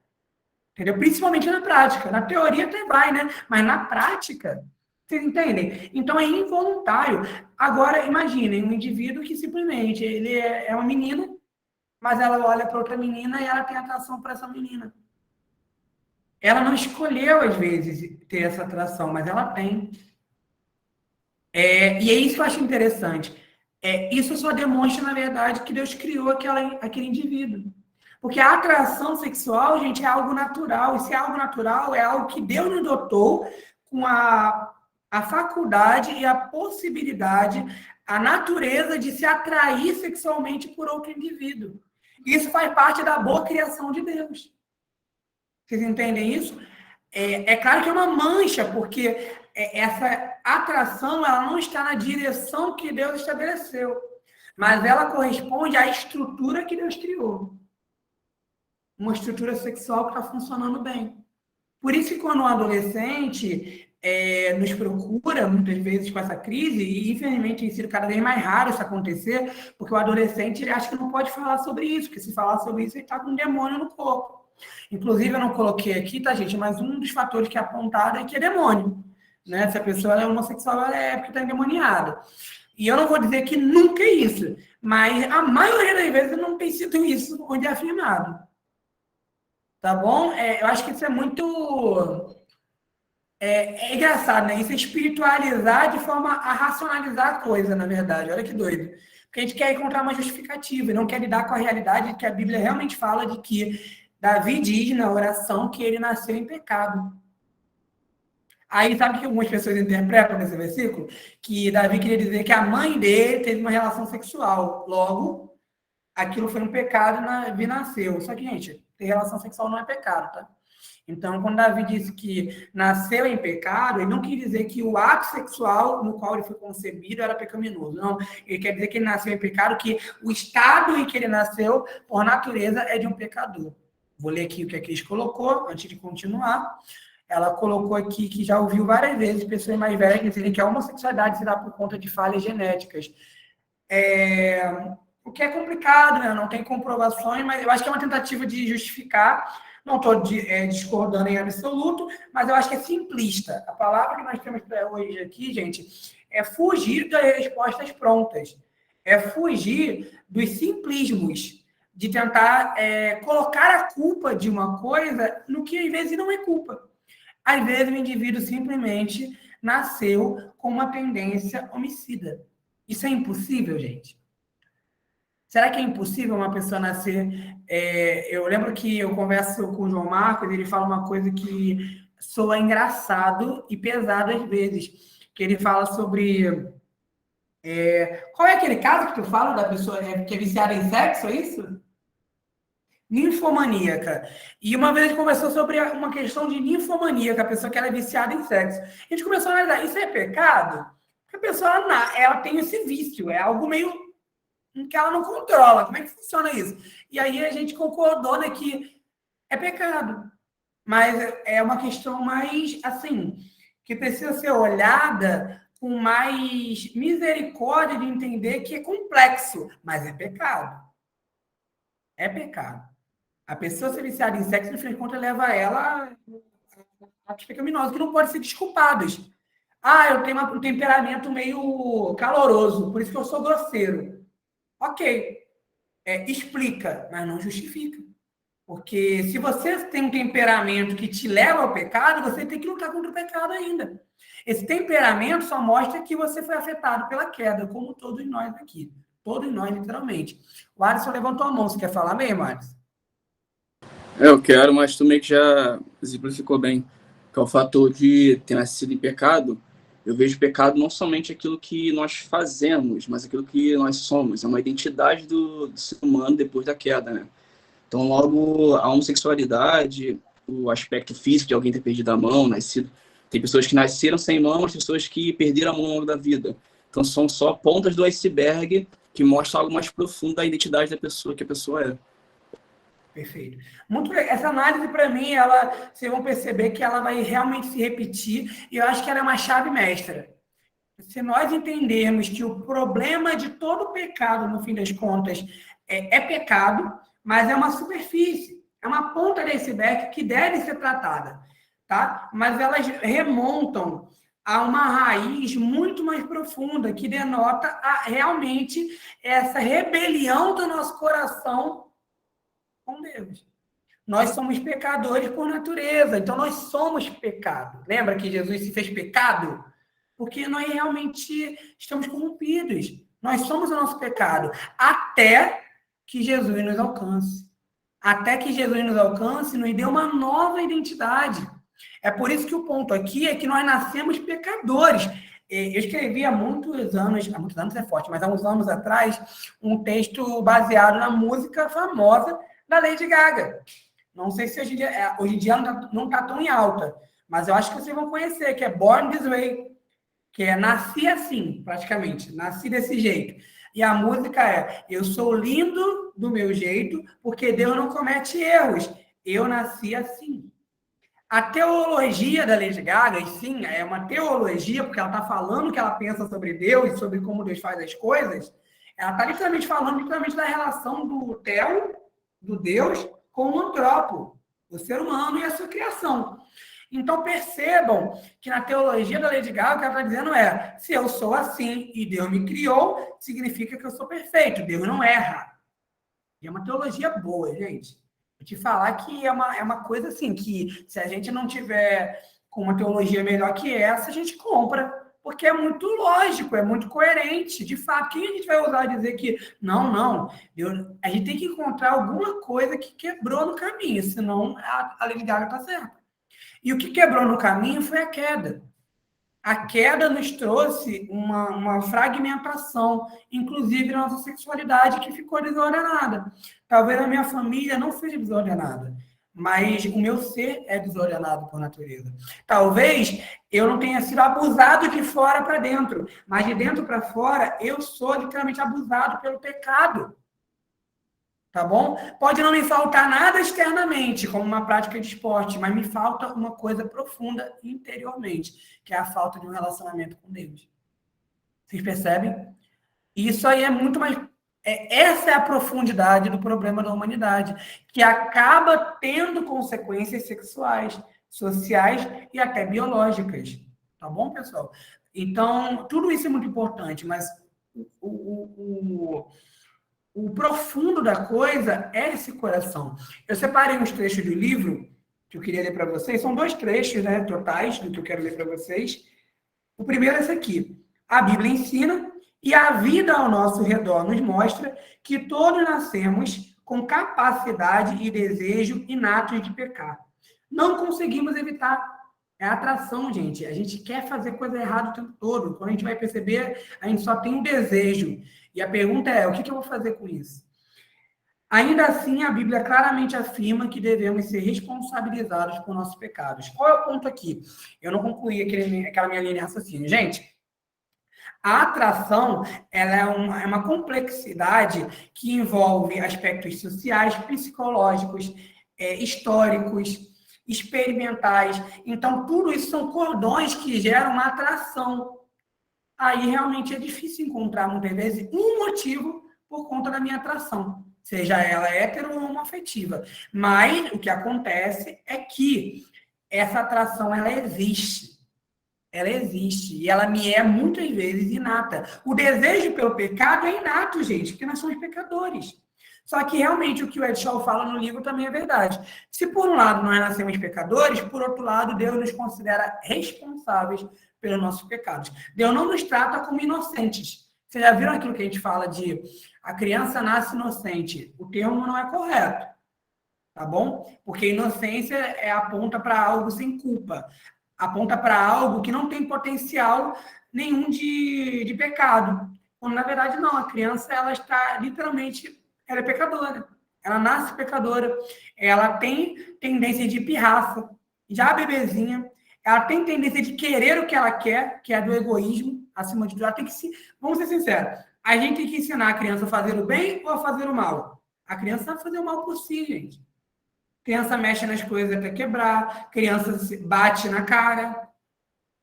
Entendeu? Principalmente na prática. Na teoria até vai, né? Mas na prática, vocês entendem? Então é involuntário. Agora, imaginem um indivíduo que simplesmente ele é uma menina, mas ela olha para outra menina e ela tem atração para essa menina. Ela não escolheu, às vezes, ter essa atração, mas ela tem. E é isso que eu acho interessante. Isso só demonstra, na verdade, que Deus criou aquele indivíduo. Porque a atração sexual, gente, é algo natural. E se é algo natural, é algo que Deus nos dotou com a faculdade e a possibilidade, a natureza de se atrair sexualmente por outro indivíduo. Isso faz parte da boa criação de Deus. Vocês entendem isso? É claro que é uma mancha, porque essa atração ela não está na direção que Deus estabeleceu, mas ela corresponde à estrutura que Deus criou. Uma estrutura sexual que está funcionando bem. Por isso que quando um adolescente nos procura, muitas vezes com essa crise, e infelizmente tem sido cada vez mais raro isso acontecer, porque o adolescente ele acha que não pode falar sobre isso, porque se falar sobre isso ele está com um demônio no corpo. Inclusive, eu não coloquei aqui, tá, gente? Mas um dos fatores que é apontado é que é demônio. Né? Se a pessoa é homossexual, ela é porque está endemoniada. E eu não vou dizer que nunca é isso, mas a maioria das vezes não tem sido isso onde é afirmado. Tá bom? Eu acho que isso é muito... É engraçado, né? Isso é espiritualizar de forma a racionalizar a coisa, na verdade. Olha que doido. Porque a gente quer encontrar uma justificativa, não quer lidar com a realidade que a Bíblia realmente fala de que Davi diz na oração que ele nasceu em pecado. Aí, sabe o que algumas pessoas interpretam nesse versículo? Que Davi queria dizer que a mãe dele teve uma relação sexual. Logo, aquilo foi um pecado e Davi nasceu. Só que, gente, ter relação sexual não é pecado, tá? Então, quando Davi disse que nasceu em pecado, ele não quer dizer que o ato sexual no qual ele foi concebido era pecaminoso. Não, ele quer dizer que ele nasceu em pecado, que o estado em que ele nasceu, por natureza, é de um pecador. Vou ler aqui o que a Cris colocou, antes de continuar. Ela colocou aqui que já ouviu várias vezes pessoas mais velhas dizerem que a homossexualidade se dá por conta de falhas genéticas. O que é complicado, né? Não tem comprovações, mas eu acho que é uma tentativa de justificar. Não estou discordando em absoluto, mas eu acho que é simplista. A palavra que nós temos para hoje aqui, gente, é fugir das respostas prontas. É fugir dos simplismos, de tentar colocar a culpa de uma coisa no que às vezes não é culpa. Às vezes o indivíduo simplesmente nasceu com uma tendência homicida. Isso é impossível, gente? Será que é impossível uma pessoa nascer... eu lembro que eu converso com o João Marcos, ele fala uma coisa que soa engraçado e pesado às vezes, que ele fala sobre... qual é aquele caso que tu fala da pessoa que é viciada em sexo, é isso? Ninfomaníaca. E uma vez a gente conversou sobre uma questão de ninfomaníaca, a pessoa que era viciada em sexo. A gente começou a analisar, isso é pecado? Porque a pessoa ela tem esse vício, é algo meio que ela não controla. Como é que funciona isso? E aí a gente concordou, né, que é pecado. Mas é uma questão mais, assim, que precisa ser olhada com mais misericórdia de entender que é complexo, mas é pecado. É pecado. A pessoa ser viciada em sexo, no fim de contas, leva ela a atos pecaminosos que não podem ser desculpados. Eu tenho um temperamento meio caloroso, por isso que eu sou grosseiro. Ok, explica, mas não justifica. Porque se você tem um temperamento que te leva ao pecado, você tem que lutar contra o pecado ainda. Esse temperamento só mostra que você foi afetado pela queda, como todos nós aqui. Todos nós, literalmente. O Alisson levantou a mão. Você quer falar mesmo, Alisson? Eu quero, mas tu meio que já exemplificou bem, que é o fator de ter nascido em pecado. Eu vejo pecado não somente aquilo que nós fazemos, mas aquilo que nós somos. É uma identidade do ser humano depois da queda, né? Então, logo, a homossexualidade, o aspecto físico de alguém ter perdido a mão, nascido. Tem pessoas que nasceram sem mão, pessoas que perderam a mão ao longo da vida. Então, são só pontas do iceberg que mostra algo mais profundo da identidade da pessoa, que a pessoa é. Perfeito. Muito legal. Essa análise, para mim, vocês vão perceber que ela vai realmente se repetir, e eu acho que ela é uma chave mestra. Se nós entendermos que o problema de todo pecado, no fim das contas, é pecado, mas é uma superfície, é uma ponta desse iceberg que deve ser tratada, tá? Mas elas remontam a uma raiz muito mais profunda, que denota realmente essa rebelião do nosso coração com Deus. Nós somos pecadores por natureza, então nós somos pecado. Lembra que Jesus se fez pecado? Porque nós realmente estamos corrompidos. Nós somos o nosso pecado, até que Jesus nos alcance. Até que Jesus nos alcance, nos dê uma nova identidade. É por isso que o ponto aqui é que nós nascemos pecadores. Eu escrevi há muitos anos é forte, mas há uns anos atrás, um texto baseado na música famosa da Lady Gaga. Não sei se hoje em dia não está tão em alta, mas eu acho que vocês vão conhecer, que é Born This Way, que é nasci assim, praticamente, nasci desse jeito. E a música é: eu sou lindo do meu jeito, porque Deus não comete erros. Eu nasci assim. A teologia da Lady Gaga, e sim, é uma teologia, porque ela está falando o que ela pensa sobre Deus e sobre como Deus faz as coisas. Ela está literalmente falando da relação do Theo, do Deus, com o antropo, o ser humano e a sua criação. Então, percebam que na teologia da Lady Gaga, o que ela está dizendo é: se eu sou assim e Deus me criou, significa que eu sou perfeito, Deus não erra. E é uma teologia boa, gente. Vou te falar que é uma coisa assim, que se a gente não tiver com uma teologia melhor que essa, a gente compra, porque é muito lógico, é muito coerente. De fato, quem a gente vai usar dizer que não, a gente tem que encontrar alguma coisa que quebrou no caminho, senão a Lady Gaga está certa. E o que quebrou no caminho foi a queda. A queda nos trouxe uma fragmentação, inclusive na nossa sexualidade, que ficou desordenada. Talvez a minha família não seja desordenada, mas o meu ser é desordenado por natureza. Talvez eu não tenha sido abusado de fora para dentro, mas de dentro para fora eu sou literalmente abusado pelo pecado. Tá bom? Pode não me faltar nada externamente, como uma prática de esporte, mas me falta uma coisa profunda interiormente, que é a falta de um relacionamento com Deus. Vocês percebem? Isso aí é muito mais... essa é a profundidade do problema da humanidade, que acaba tendo consequências sexuais, sociais e até biológicas. Tá bom, pessoal? Então, tudo isso é muito importante, mas o profundo da coisa é esse coração. Eu separei uns trechos do livro que eu queria ler para vocês. São 2 trechos, né, totais do que eu quero ler para vocês. O primeiro é esse aqui. A Bíblia ensina e a vida ao nosso redor nos mostra que todos nascemos com capacidade e desejo inatos de pecar. Não conseguimos evitar. É atração, gente. A gente quer fazer coisa errada o tempo todo. Quando a gente vai perceber, a gente só tem um desejo. E a pergunta é: o que eu vou fazer com isso? Ainda assim, a Bíblia claramente afirma que devemos ser responsabilizados por nossos pecados. Qual é o ponto aqui? Eu não concluí aquela minha linha de raciocínio. Gente, a atração ela é uma complexidade que envolve aspectos sociais, psicológicos, históricos, experimentais. Então, tudo isso são cordões que geram uma atração. Aí, realmente, é difícil encontrar, muitas vezes, um motivo por conta da minha atração, seja ela hétero ou homoafetiva. Mas, o que acontece é que essa atração, ela existe. Ela existe. E ela me é, muitas vezes, inata. O desejo pelo pecado é inato, gente, porque nós somos pecadores. Só que, realmente, o que o Ed Shaw fala no livro também é verdade. Se, por um lado, nós nascemos pecadores, por outro lado, Deus nos considera responsáveis pelos nossos pecados. Deus não nos trata como inocentes. Vocês já viram aquilo que a gente fala de a criança nasce inocente? O termo não é correto, tá bom? Porque inocência aponta para algo sem culpa. Aponta para algo que não tem potencial nenhum de pecado. Quando, na verdade, não. A criança, ela está literalmente... Ela é pecadora. Ela nasce pecadora. Ela tem tendência de pirraça. Já a bebezinha, ela tem tendência de querer o que ela quer, que é do egoísmo, acima de tudo. Ela tem que se... Vamos ser sinceros. A gente tem que ensinar a criança a fazer o bem ou a fazer o mal? A criança sabe fazer o mal por si, gente. Criança mexe nas coisas até quebrar, criança bate na cara.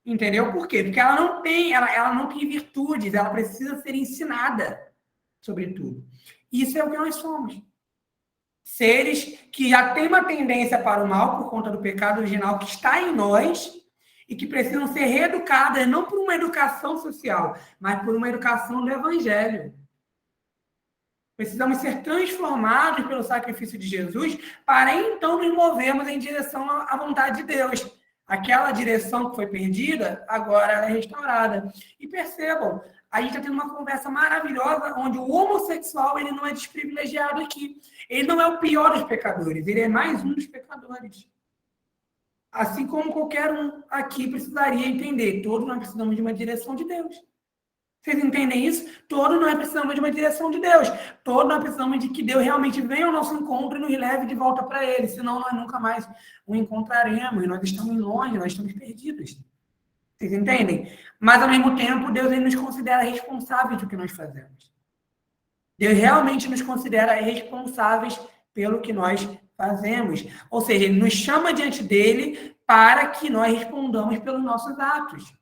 Entendeu? Por quê? Porque ela não tem virtudes, ela precisa ser ensinada, sobretudo. Isso é o que nós somos. Seres que já têm uma tendência para o mal por conta do pecado original que está em nós e que precisam ser reeducadas, não por uma educação social, mas por uma educação do evangelho. Precisamos ser transformados pelo sacrifício de Jesus para então nos movermos em direção à vontade de Deus. Aquela direção que foi perdida, agora ela é restaurada. E percebam, a gente está tendo uma conversa maravilhosa onde o homossexual ele não é desprivilegiado aqui. Ele não é o pior dos pecadores, ele é mais um dos pecadores. Assim como qualquer um aqui precisaria entender, todos nós precisamos de uma direção de Deus. Vocês entendem isso? Todos nós precisamos de uma direção de Deus. Todos nós precisamos de que Deus realmente venha ao nosso encontro e nos leve de volta para Ele. Senão nós nunca mais o encontraremos. Nós estamos longe, nós estamos perdidos. Vocês entendem? Mas, ao mesmo tempo, Deus ele nos considera responsáveis do que nós fazemos. Deus realmente nos considera responsáveis pelo que nós fazemos. Ou seja, Ele nos chama diante dEle para que nós respondamos pelos nossos atos.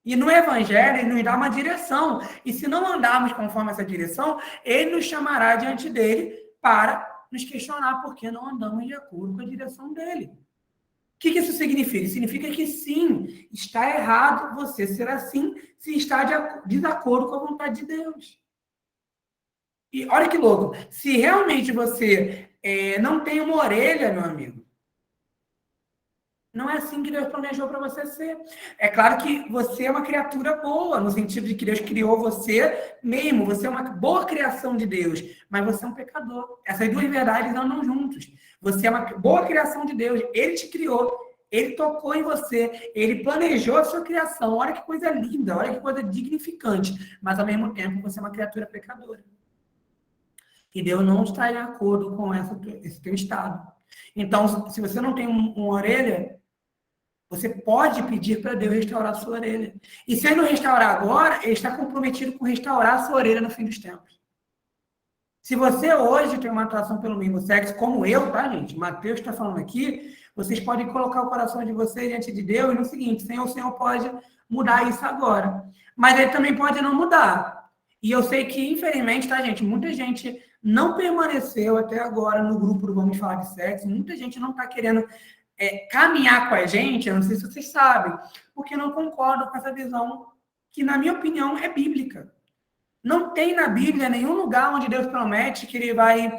E no Evangelho, ele nos dá uma direção. E se não andarmos conforme essa direção, ele nos chamará diante dele para nos questionar por que não andamos de acordo com a direção dele. O que isso significa? Significa que sim, está errado você ser assim se está de desacordo com a vontade de Deus. E olha que louco, se realmente você não tem uma orelha, meu amigo, não é assim que Deus planejou para você ser. É claro que você é uma criatura boa, no sentido de que Deus criou você mesmo. Você é uma boa criação de Deus, mas você é um pecador. Essas duas verdades andam juntos. Você é uma boa criação de Deus. Ele te criou, ele tocou em você, ele planejou a sua criação. Olha que coisa linda, olha que coisa dignificante. Mas, ao mesmo tempo, você é uma criatura pecadora. E Deus não está em acordo com esse teu estado. Então, se você não tem uma orelha, você pode pedir para Deus restaurar a sua orelha. E se ele não restaurar agora, ele está comprometido com restaurar a sua orelha no fim dos tempos. Se você hoje tem uma atração pelo mesmo sexo, como eu, tá, gente? Mateus está falando aqui, vocês podem colocar o coração de vocês diante de Deus no seguinte: Senhor, o Senhor pode mudar isso agora. Mas ele também pode não mudar. E eu sei que, infelizmente, tá, gente? Muita gente não permaneceu até agora no grupo do Vamos Falar de Sexo. Muita gente não está querendo caminhar com a gente, eu não sei se vocês sabem, porque não concordam com essa visão que, na minha opinião, é bíblica. Não tem na Bíblia nenhum lugar onde Deus promete que ele vai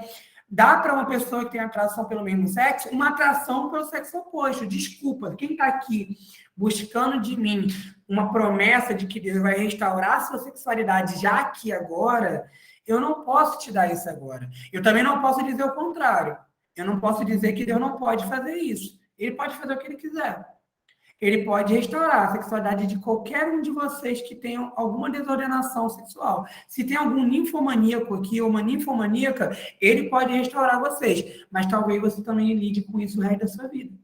dar para uma pessoa que tem atração pelo mesmo sexo uma atração pelo sexo oposto. Desculpa, quem está aqui buscando de mim uma promessa de que Deus vai restaurar a sua sexualidade já aqui agora, eu não posso te dar isso agora. Eu também não posso dizer o contrário. Eu não posso dizer que Deus não pode fazer isso. Ele pode fazer o que ele quiser. Ele pode restaurar a sexualidade de qualquer um de vocês que tenham alguma desordenação sexual. Se tem algum ninfomaníaco aqui ou uma ninfomaníaca, ele pode restaurar vocês. Mas talvez você também lide com isso o resto da sua vida.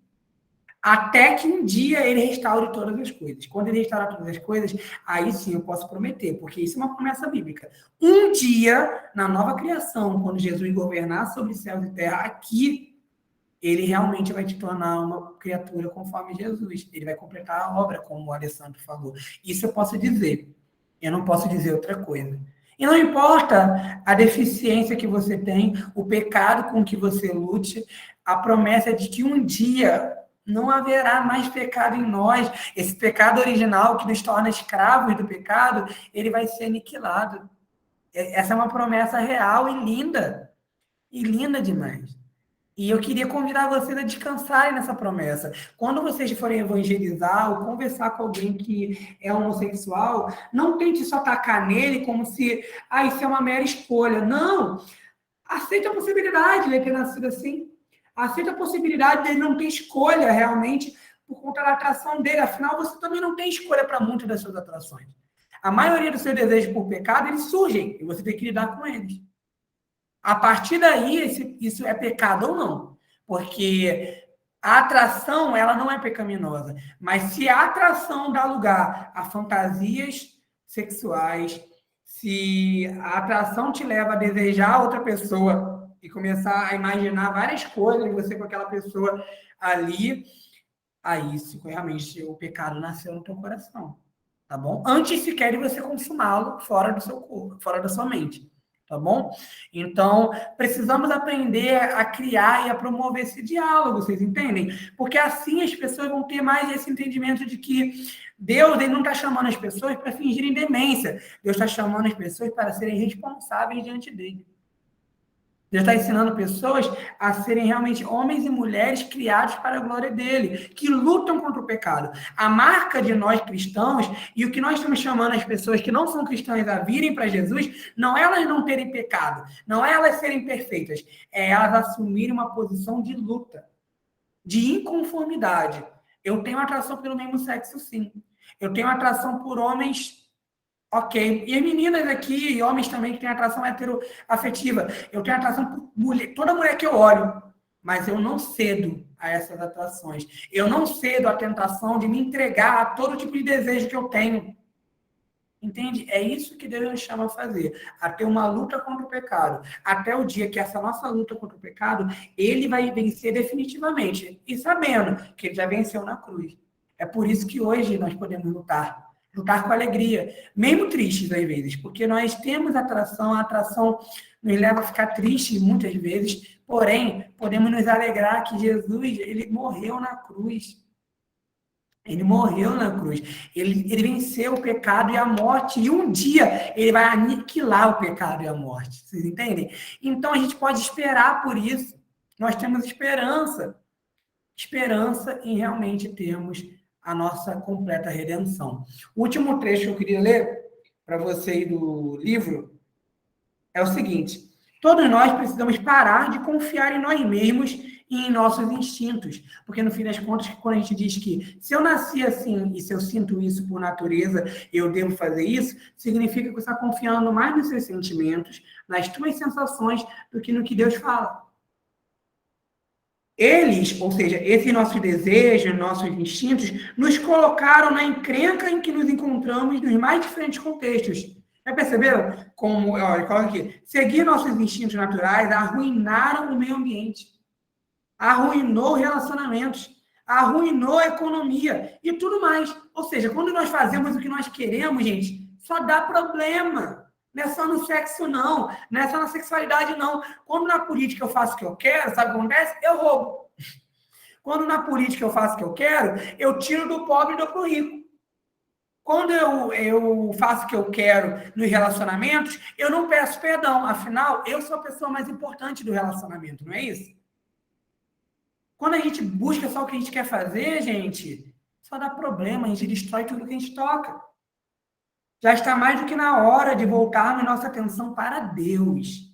Até que um dia ele restaure todas as coisas. Quando ele restaurar todas as coisas, aí sim eu posso prometer, porque isso é uma promessa bíblica. Um dia, na nova criação, quando Jesus governar sobre céus e terra aqui, ele realmente vai te tornar uma criatura conforme Jesus. Ele vai completar a obra, como o Alessandro falou. Isso eu posso dizer. Eu não posso dizer outra coisa. E não importa a deficiência que você tem, o pecado com que você lute, a promessa de que um dia não haverá mais pecado em nós. Esse pecado original que nos torna escravos do pecado, ele vai ser aniquilado. Essa é uma promessa real e linda. E linda demais. E eu queria convidar vocês a descansarem nessa promessa. Quando vocês forem evangelizar ou conversar com alguém que é homossexual, não tente só atacar nele como se isso é uma mera escolha. Não! Aceite a possibilidade de ele ter nascido assim. Aceite a possibilidade de ele não ter escolha realmente por conta da atração dele. Afinal, você também não tem escolha para muitas das suas atrações. A maioria dos seus desejos por pecado, eles surgem e você tem que lidar com eles. A partir daí, isso é pecado ou não? Porque a atração, ela não é pecaminosa. Mas se a atração dá lugar a fantasias sexuais, Se a atração te leva a desejar outra pessoa e começar a imaginar várias coisas, você com aquela pessoa ali, aí isso realmente o pecado nasceu no teu coração, tá bom? Antes sequer de você consumá-lo fora do seu corpo, fora da sua mente, tá bom? Então, precisamos aprender a criar e a promover esse diálogo, vocês entendem? Porque assim as pessoas vão ter mais esse entendimento de que Deus ele não está chamando as pessoas para fingirem demência, Deus está chamando as pessoas para serem responsáveis diante dele. Deus está ensinando pessoas a serem realmente homens e mulheres criados para a glória dele, que lutam contra o pecado. A marca de nós cristãos e o que nós estamos chamando as pessoas que não são cristãs a virem para Jesus, não é elas não terem pecado, não é elas serem perfeitas, é elas assumirem uma posição de luta, de inconformidade. Eu tenho atração pelo mesmo sexo, sim. Eu tenho atração por homens. Ok. E as meninas aqui, e homens também que têm atração heteroafetiva. Eu tenho atração por mulher, toda mulher que eu olho, mas eu não cedo a essas atrações. Eu não cedo à tentação de me entregar a todo tipo de desejo que eu tenho. Entende? É isso que Deus nos chama a fazer, a ter uma luta contra o pecado. Até o dia que essa nossa luta contra o pecado, ele vai vencer definitivamente. E sabendo que ele já venceu na cruz. É por isso que hoje nós podemos lutar. Lutar com alegria, mesmo tristes às vezes, porque nós temos atração, a atração nos leva a ficar tristes muitas vezes, porém, podemos nos alegrar que Jesus, ele morreu na cruz. Ele morreu na cruz. Ele venceu o pecado e a morte. E um dia ele vai aniquilar o pecado e a morte. Vocês entendem? Então a gente pode esperar por isso. Nós temos esperança. Esperança em realmente termos a nossa completa redenção. O último trecho que eu queria ler para você do livro é o seguinte: todos nós precisamos parar de confiar em nós mesmos e em nossos instintos, porque no fim das contas, quando a gente diz que se eu nasci assim e se eu sinto isso por natureza, eu devo fazer isso, significa que você está confiando mais nos seus sentimentos, nas tuas sensações, do que no que Deus fala. Eles, ou seja, esses nossos desejos, nossos instintos, nos colocaram na encrenca em que nos encontramos nos mais diferentes contextos. Já perceberam como, olha, coloca aqui, seguir nossos instintos naturais arruinaram o meio ambiente, arruinou relacionamentos, arruinou a economia e tudo mais. Ou seja, quando nós fazemos o que nós queremos, gente, só dá problema. Não é só no sexo, não. Não é só na sexualidade, não. Quando na política eu faço o que eu quero, sabe o que acontece? Eu roubo. Quando na política eu faço o que eu quero, eu tiro do pobre e dou para o rico. Quando eu faço o que eu quero nos relacionamentos, eu não peço perdão. Afinal, eu sou a pessoa mais importante do relacionamento, não é isso? Quando a gente busca só o que a gente quer fazer, gente, só dá problema, a gente destrói tudo que a gente toca. Já está mais do que na hora de voltarmos nossa atenção para Deus,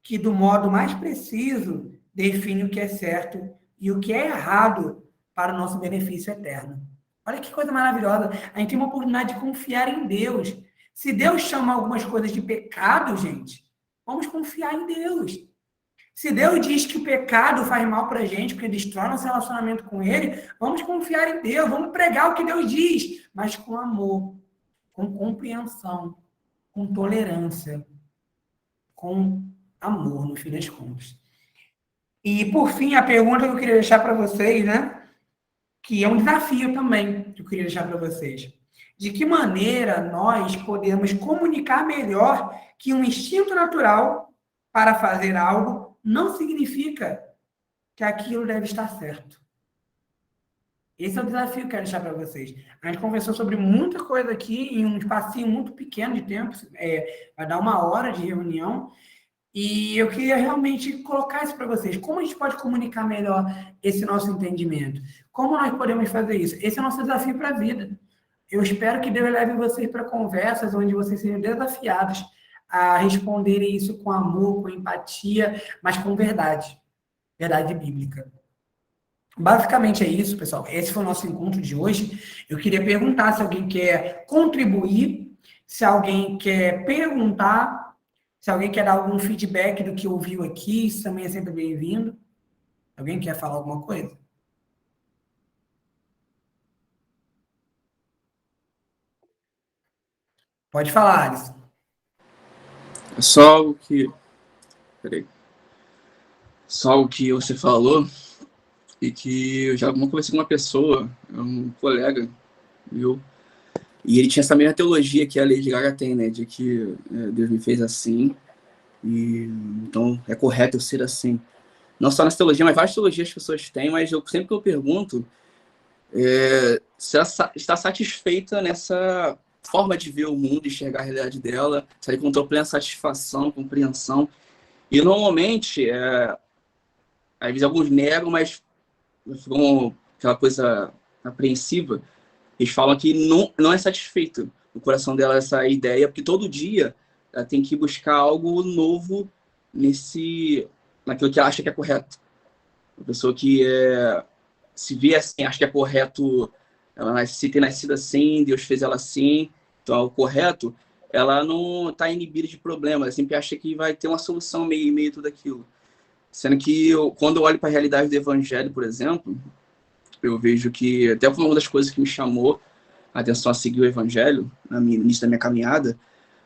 que do modo mais preciso define o que é certo e o que é errado para o nosso benefício eterno. Olha que coisa maravilhosa. A gente tem uma oportunidade de confiar em Deus. Se Deus chama algumas coisas de pecado, gente, vamos confiar em Deus. Se Deus diz que o pecado faz mal para a gente, porque destrói nosso relacionamento com Ele, vamos confiar em Deus, vamos pregar o que Deus diz, mas com amor, com compreensão, com tolerância, com amor, no fim das contas. E, por fim, a pergunta que eu queria deixar para vocês, né? Que é um desafio também que eu queria deixar para vocês. De que maneira nós podemos comunicar melhor que um instinto natural para fazer algo não significa que aquilo deve estar certo. Esse é o desafio que eu quero deixar para vocês. A gente conversou sobre muita coisa aqui em um espacinho muito pequeno de tempo, vai dar 1 hora de reunião, e eu queria realmente colocar isso para vocês. Como a gente pode comunicar melhor esse nosso entendimento? Como nós podemos fazer isso? Esse é o nosso desafio para a vida. Eu espero que Deus leve vocês para conversas onde vocês sejam desafiados a responderem isso com amor, com empatia, mas com verdade. Verdade bíblica. Basicamente é isso, pessoal. Esse foi o nosso encontro de hoje. Eu queria perguntar se alguém quer contribuir, se alguém quer perguntar, se alguém quer dar algum feedback do que ouviu aqui, isso também é sempre bem-vindo. Alguém quer falar alguma coisa? Pode falar, Alisson. É só algo que... Peraí. Só algo que você falou e que eu já conversei com uma pessoa, um colega meu, e ele tinha essa mesma teologia que a Lady Gaga tem, né? De que Deus me fez assim, e então é correto eu ser assim. Não só nessa teologia, mas várias teologias as pessoas têm, mas sempre que eu pergunto se ela está satisfeita nessa forma de ver o mundo, enxergar a realidade dela, se ela encontrou plena satisfação, compreensão. E normalmente, às vezes alguns negam, mas ficam aquela coisa apreensiva. Eles falam que não é satisfeito no coração dela essa ideia, porque todo dia ela tem que buscar algo novo naquilo que ela acha que é correto. Uma pessoa que se vê assim, acha que é correto ela ter nascido assim, Deus fez ela assim, então é o correto, ela não está inibida de problemas, ela sempre acha que vai ter uma solução meio tudo aquilo. Sendo que quando eu olho para a realidade do evangelho, por exemplo, eu vejo que até foi uma das coisas que me chamou a atenção a seguir o evangelho no início da minha caminhada,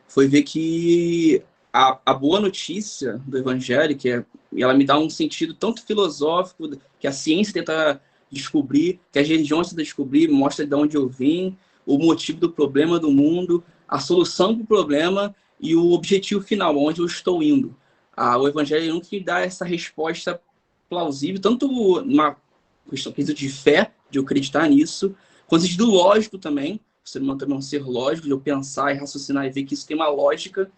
foi ver que a boa notícia do evangelho, ela me dá um sentido tanto filosófico, que a ciência tenta descobrir, que as religiões tentam descobrir, mostra de onde eu vim, o motivo do problema do mundo, a solução do problema e o objetivo final, onde eu estou indo. O evangelho nunca me dá essa resposta plausível, tanto numa questão de fé, de eu acreditar nisso, quanto sentido lógico também, o ser humano também é um ser lógico, de eu pensar e raciocinar e ver que isso tem uma lógica.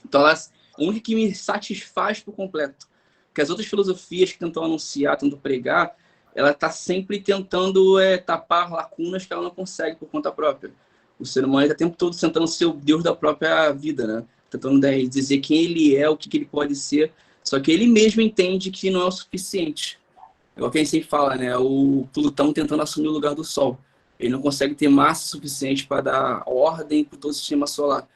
Então, a única que me satisfaz por completo. Porque as outras filosofias que tentam anunciar, tentam pregar, ela está sempre tentando tapar lacunas que ela não consegue por conta própria. O ser humano está o tempo todo tentando ser o Deus da própria vida, né? Tentando dizer quem ele é, o que ele pode ser. Só que ele mesmo entende que não é o suficiente. Igual quem sempre fala, né? O Plutão tentando assumir o lugar do Sol. Ele não consegue ter massa suficiente para dar ordem para todo o sistema solar.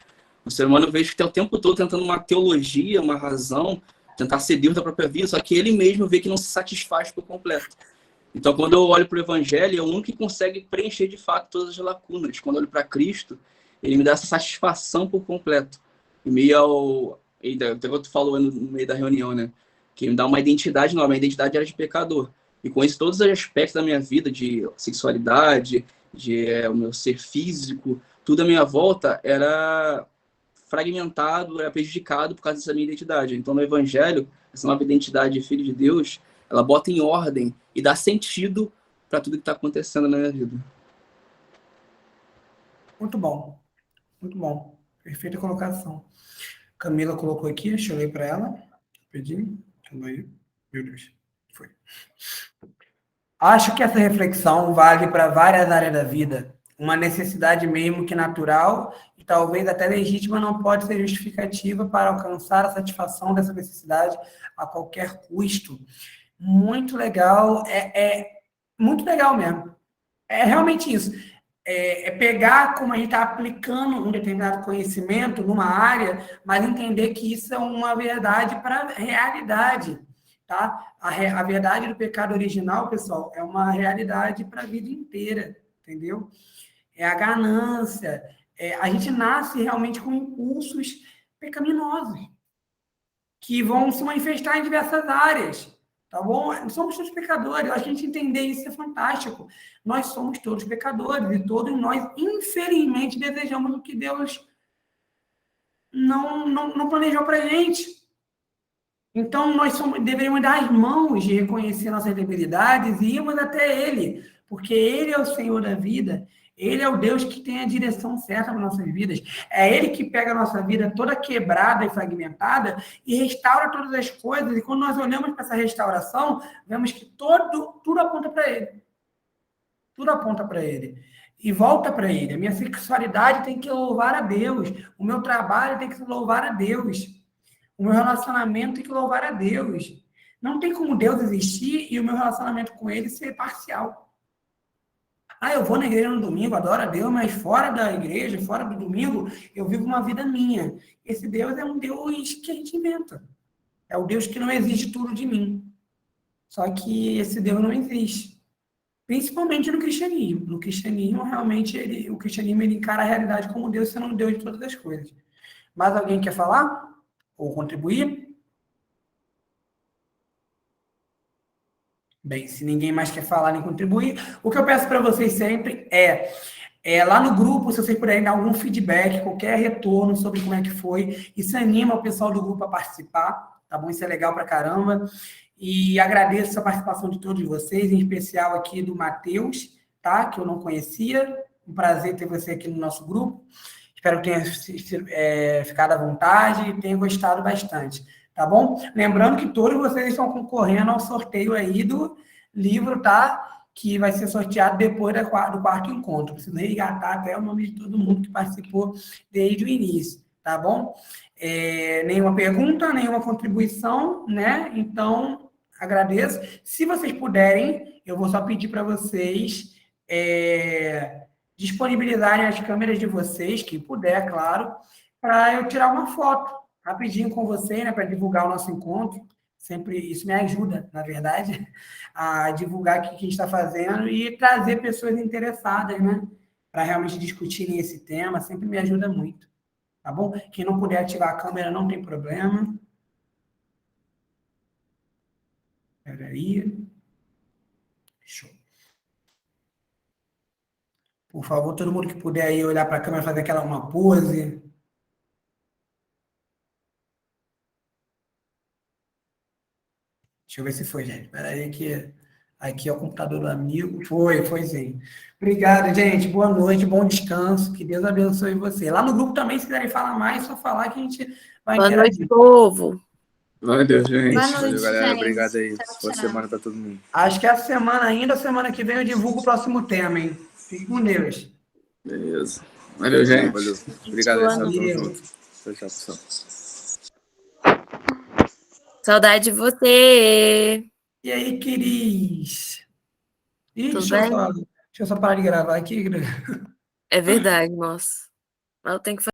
O ser humano, eu vejo que está o tempo todo tentando uma teologia, uma razão, tentar ser Deus da própria vida, só que ele mesmo vê que não se satisfaz por completo. Então, quando eu olho para o Evangelho, é o único que consegue preencher de fato todas as lacunas. Quando eu olho para Cristo, ele me dá essa satisfação por completo. Em meio ao... Até que tu falou no meio da reunião, né? Que me dá uma identidade nova. Minha identidade era de pecador. E com isso, todos os aspectos da minha vida, de sexualidade, o meu ser físico, tudo à minha volta era fragmentado, era prejudicado por causa dessa minha identidade. Então, no Evangelho, essa nova identidade de filho de Deus, ela bota em ordem e dá sentido para tudo que está acontecendo na minha vida. Muito bom. Muito bom. Perfeita colocação. Camila colocou aqui, deixa eu ler para ela. Pedi. Meu Deus. Foi. Acho que essa reflexão vale para várias áreas da vida. Uma necessidade mesmo que natural e talvez até legítima não pode ser justificativa para alcançar a satisfação dessa necessidade a qualquer custo. Muito legal, muito legal mesmo. É realmente isso. Pegar como a gente está aplicando um determinado conhecimento numa área, mas entender que isso é uma verdade para a realidade. Tá? A verdade do pecado original, pessoal, é uma realidade para a vida inteira, entendeu? É a ganância. A gente nasce realmente com impulsos pecaminosos que vão se manifestar em diversas áreas, tá bom? Somos todos pecadores. Eu acho que a gente entender isso é fantástico. Nós somos todos pecadores e todos nós, infelizmente, desejamos o que Deus não planejou para a gente. Então, deveríamos dar as mãos de reconhecer nossas debilidades e irmos até Ele, porque Ele é o Senhor da vida, Ele é o Deus que tem a direção certa para nossas vidas. É Ele que pega a nossa vida toda quebrada e fragmentada e restaura todas as coisas. E quando nós olhamos para essa restauração, vemos que tudo aponta para Ele. Tudo aponta para Ele. E volta para Ele. A minha sexualidade tem que louvar a Deus. O meu trabalho tem que louvar a Deus. O meu relacionamento tem que louvar a Deus. Não tem como Deus existir e o meu relacionamento com Ele ser parcial. Eu vou na igreja no domingo, adoro a Deus, mas fora da igreja, fora do domingo, eu vivo uma vida minha. Esse Deus é um Deus que a gente inventa. É o Deus que não exige tudo de mim. Só que esse Deus não existe. Principalmente no cristianismo. No cristianismo, realmente, o cristianismo ele encara a realidade como Deus sendo o Deus de todas as coisas. Mais alguém quer falar? ou contribuir? Bem, se ninguém mais quer falar nem contribuir, o que eu peço para vocês sempre lá no grupo, se vocês puderem dar algum feedback, qualquer retorno sobre como é que foi, isso anima o pessoal do grupo a participar, tá bom? Isso é legal pra caramba. E agradeço a participação de todos vocês, em especial aqui do Matheus, tá? Que eu não conhecia. Um prazer ter você aqui no nosso grupo. Espero que tenha ficado à vontade e tenha gostado bastante, tá bom? Lembrando que todos vocês estão concorrendo ao sorteio aí do livro, tá? Que vai ser sorteado depois do quarto encontro. Preciso resgatar até o nome de todo mundo que participou desde o início, tá bom? Nenhuma pergunta, nenhuma contribuição, né? Então, agradeço. Se vocês puderem, eu vou só pedir para vocês disponibilizarem as câmeras de vocês, que puder, claro, para eu tirar uma foto rapidinho com você, né? Para divulgar o nosso encontro. Sempre isso me ajuda, na verdade, a divulgar o que a gente está fazendo e trazer pessoas interessadas, né? Para realmente discutirem esse tema, sempre me ajuda muito. Tá bom? Quem não puder ativar a câmera, não tem problema. Espera aí. Show. Por favor, todo mundo que puder aí olhar para a câmera, fazer aquela uma pose. Deixa eu ver se foi, gente. Espera aí que aqui é o computador do amigo. Foi sim. Obrigado, gente. Boa noite, bom descanso. Que Deus abençoe você. Lá no grupo também, se quiserem falar mais, é só falar que a gente vai interagir. Boa noite, povo. Valeu, gente. Boa noite, Valeu, galera. gente. Obrigado aí. Tchau, Boa tchau. semana pra todo mundo. Acho que essa semana ainda, semana que vem, eu divulgo o próximo tema, hein? Fique com Deus. Beleza. Valeu, gente. Valeu. Obrigado, Boa Tamo noite. junto. Tchau, tchau, pessoal. Saudade de você. E aí, Cris? Ih, Tudo deixa bem? eu só parar de gravar aqui. É verdade, moço. Mas eu tenho que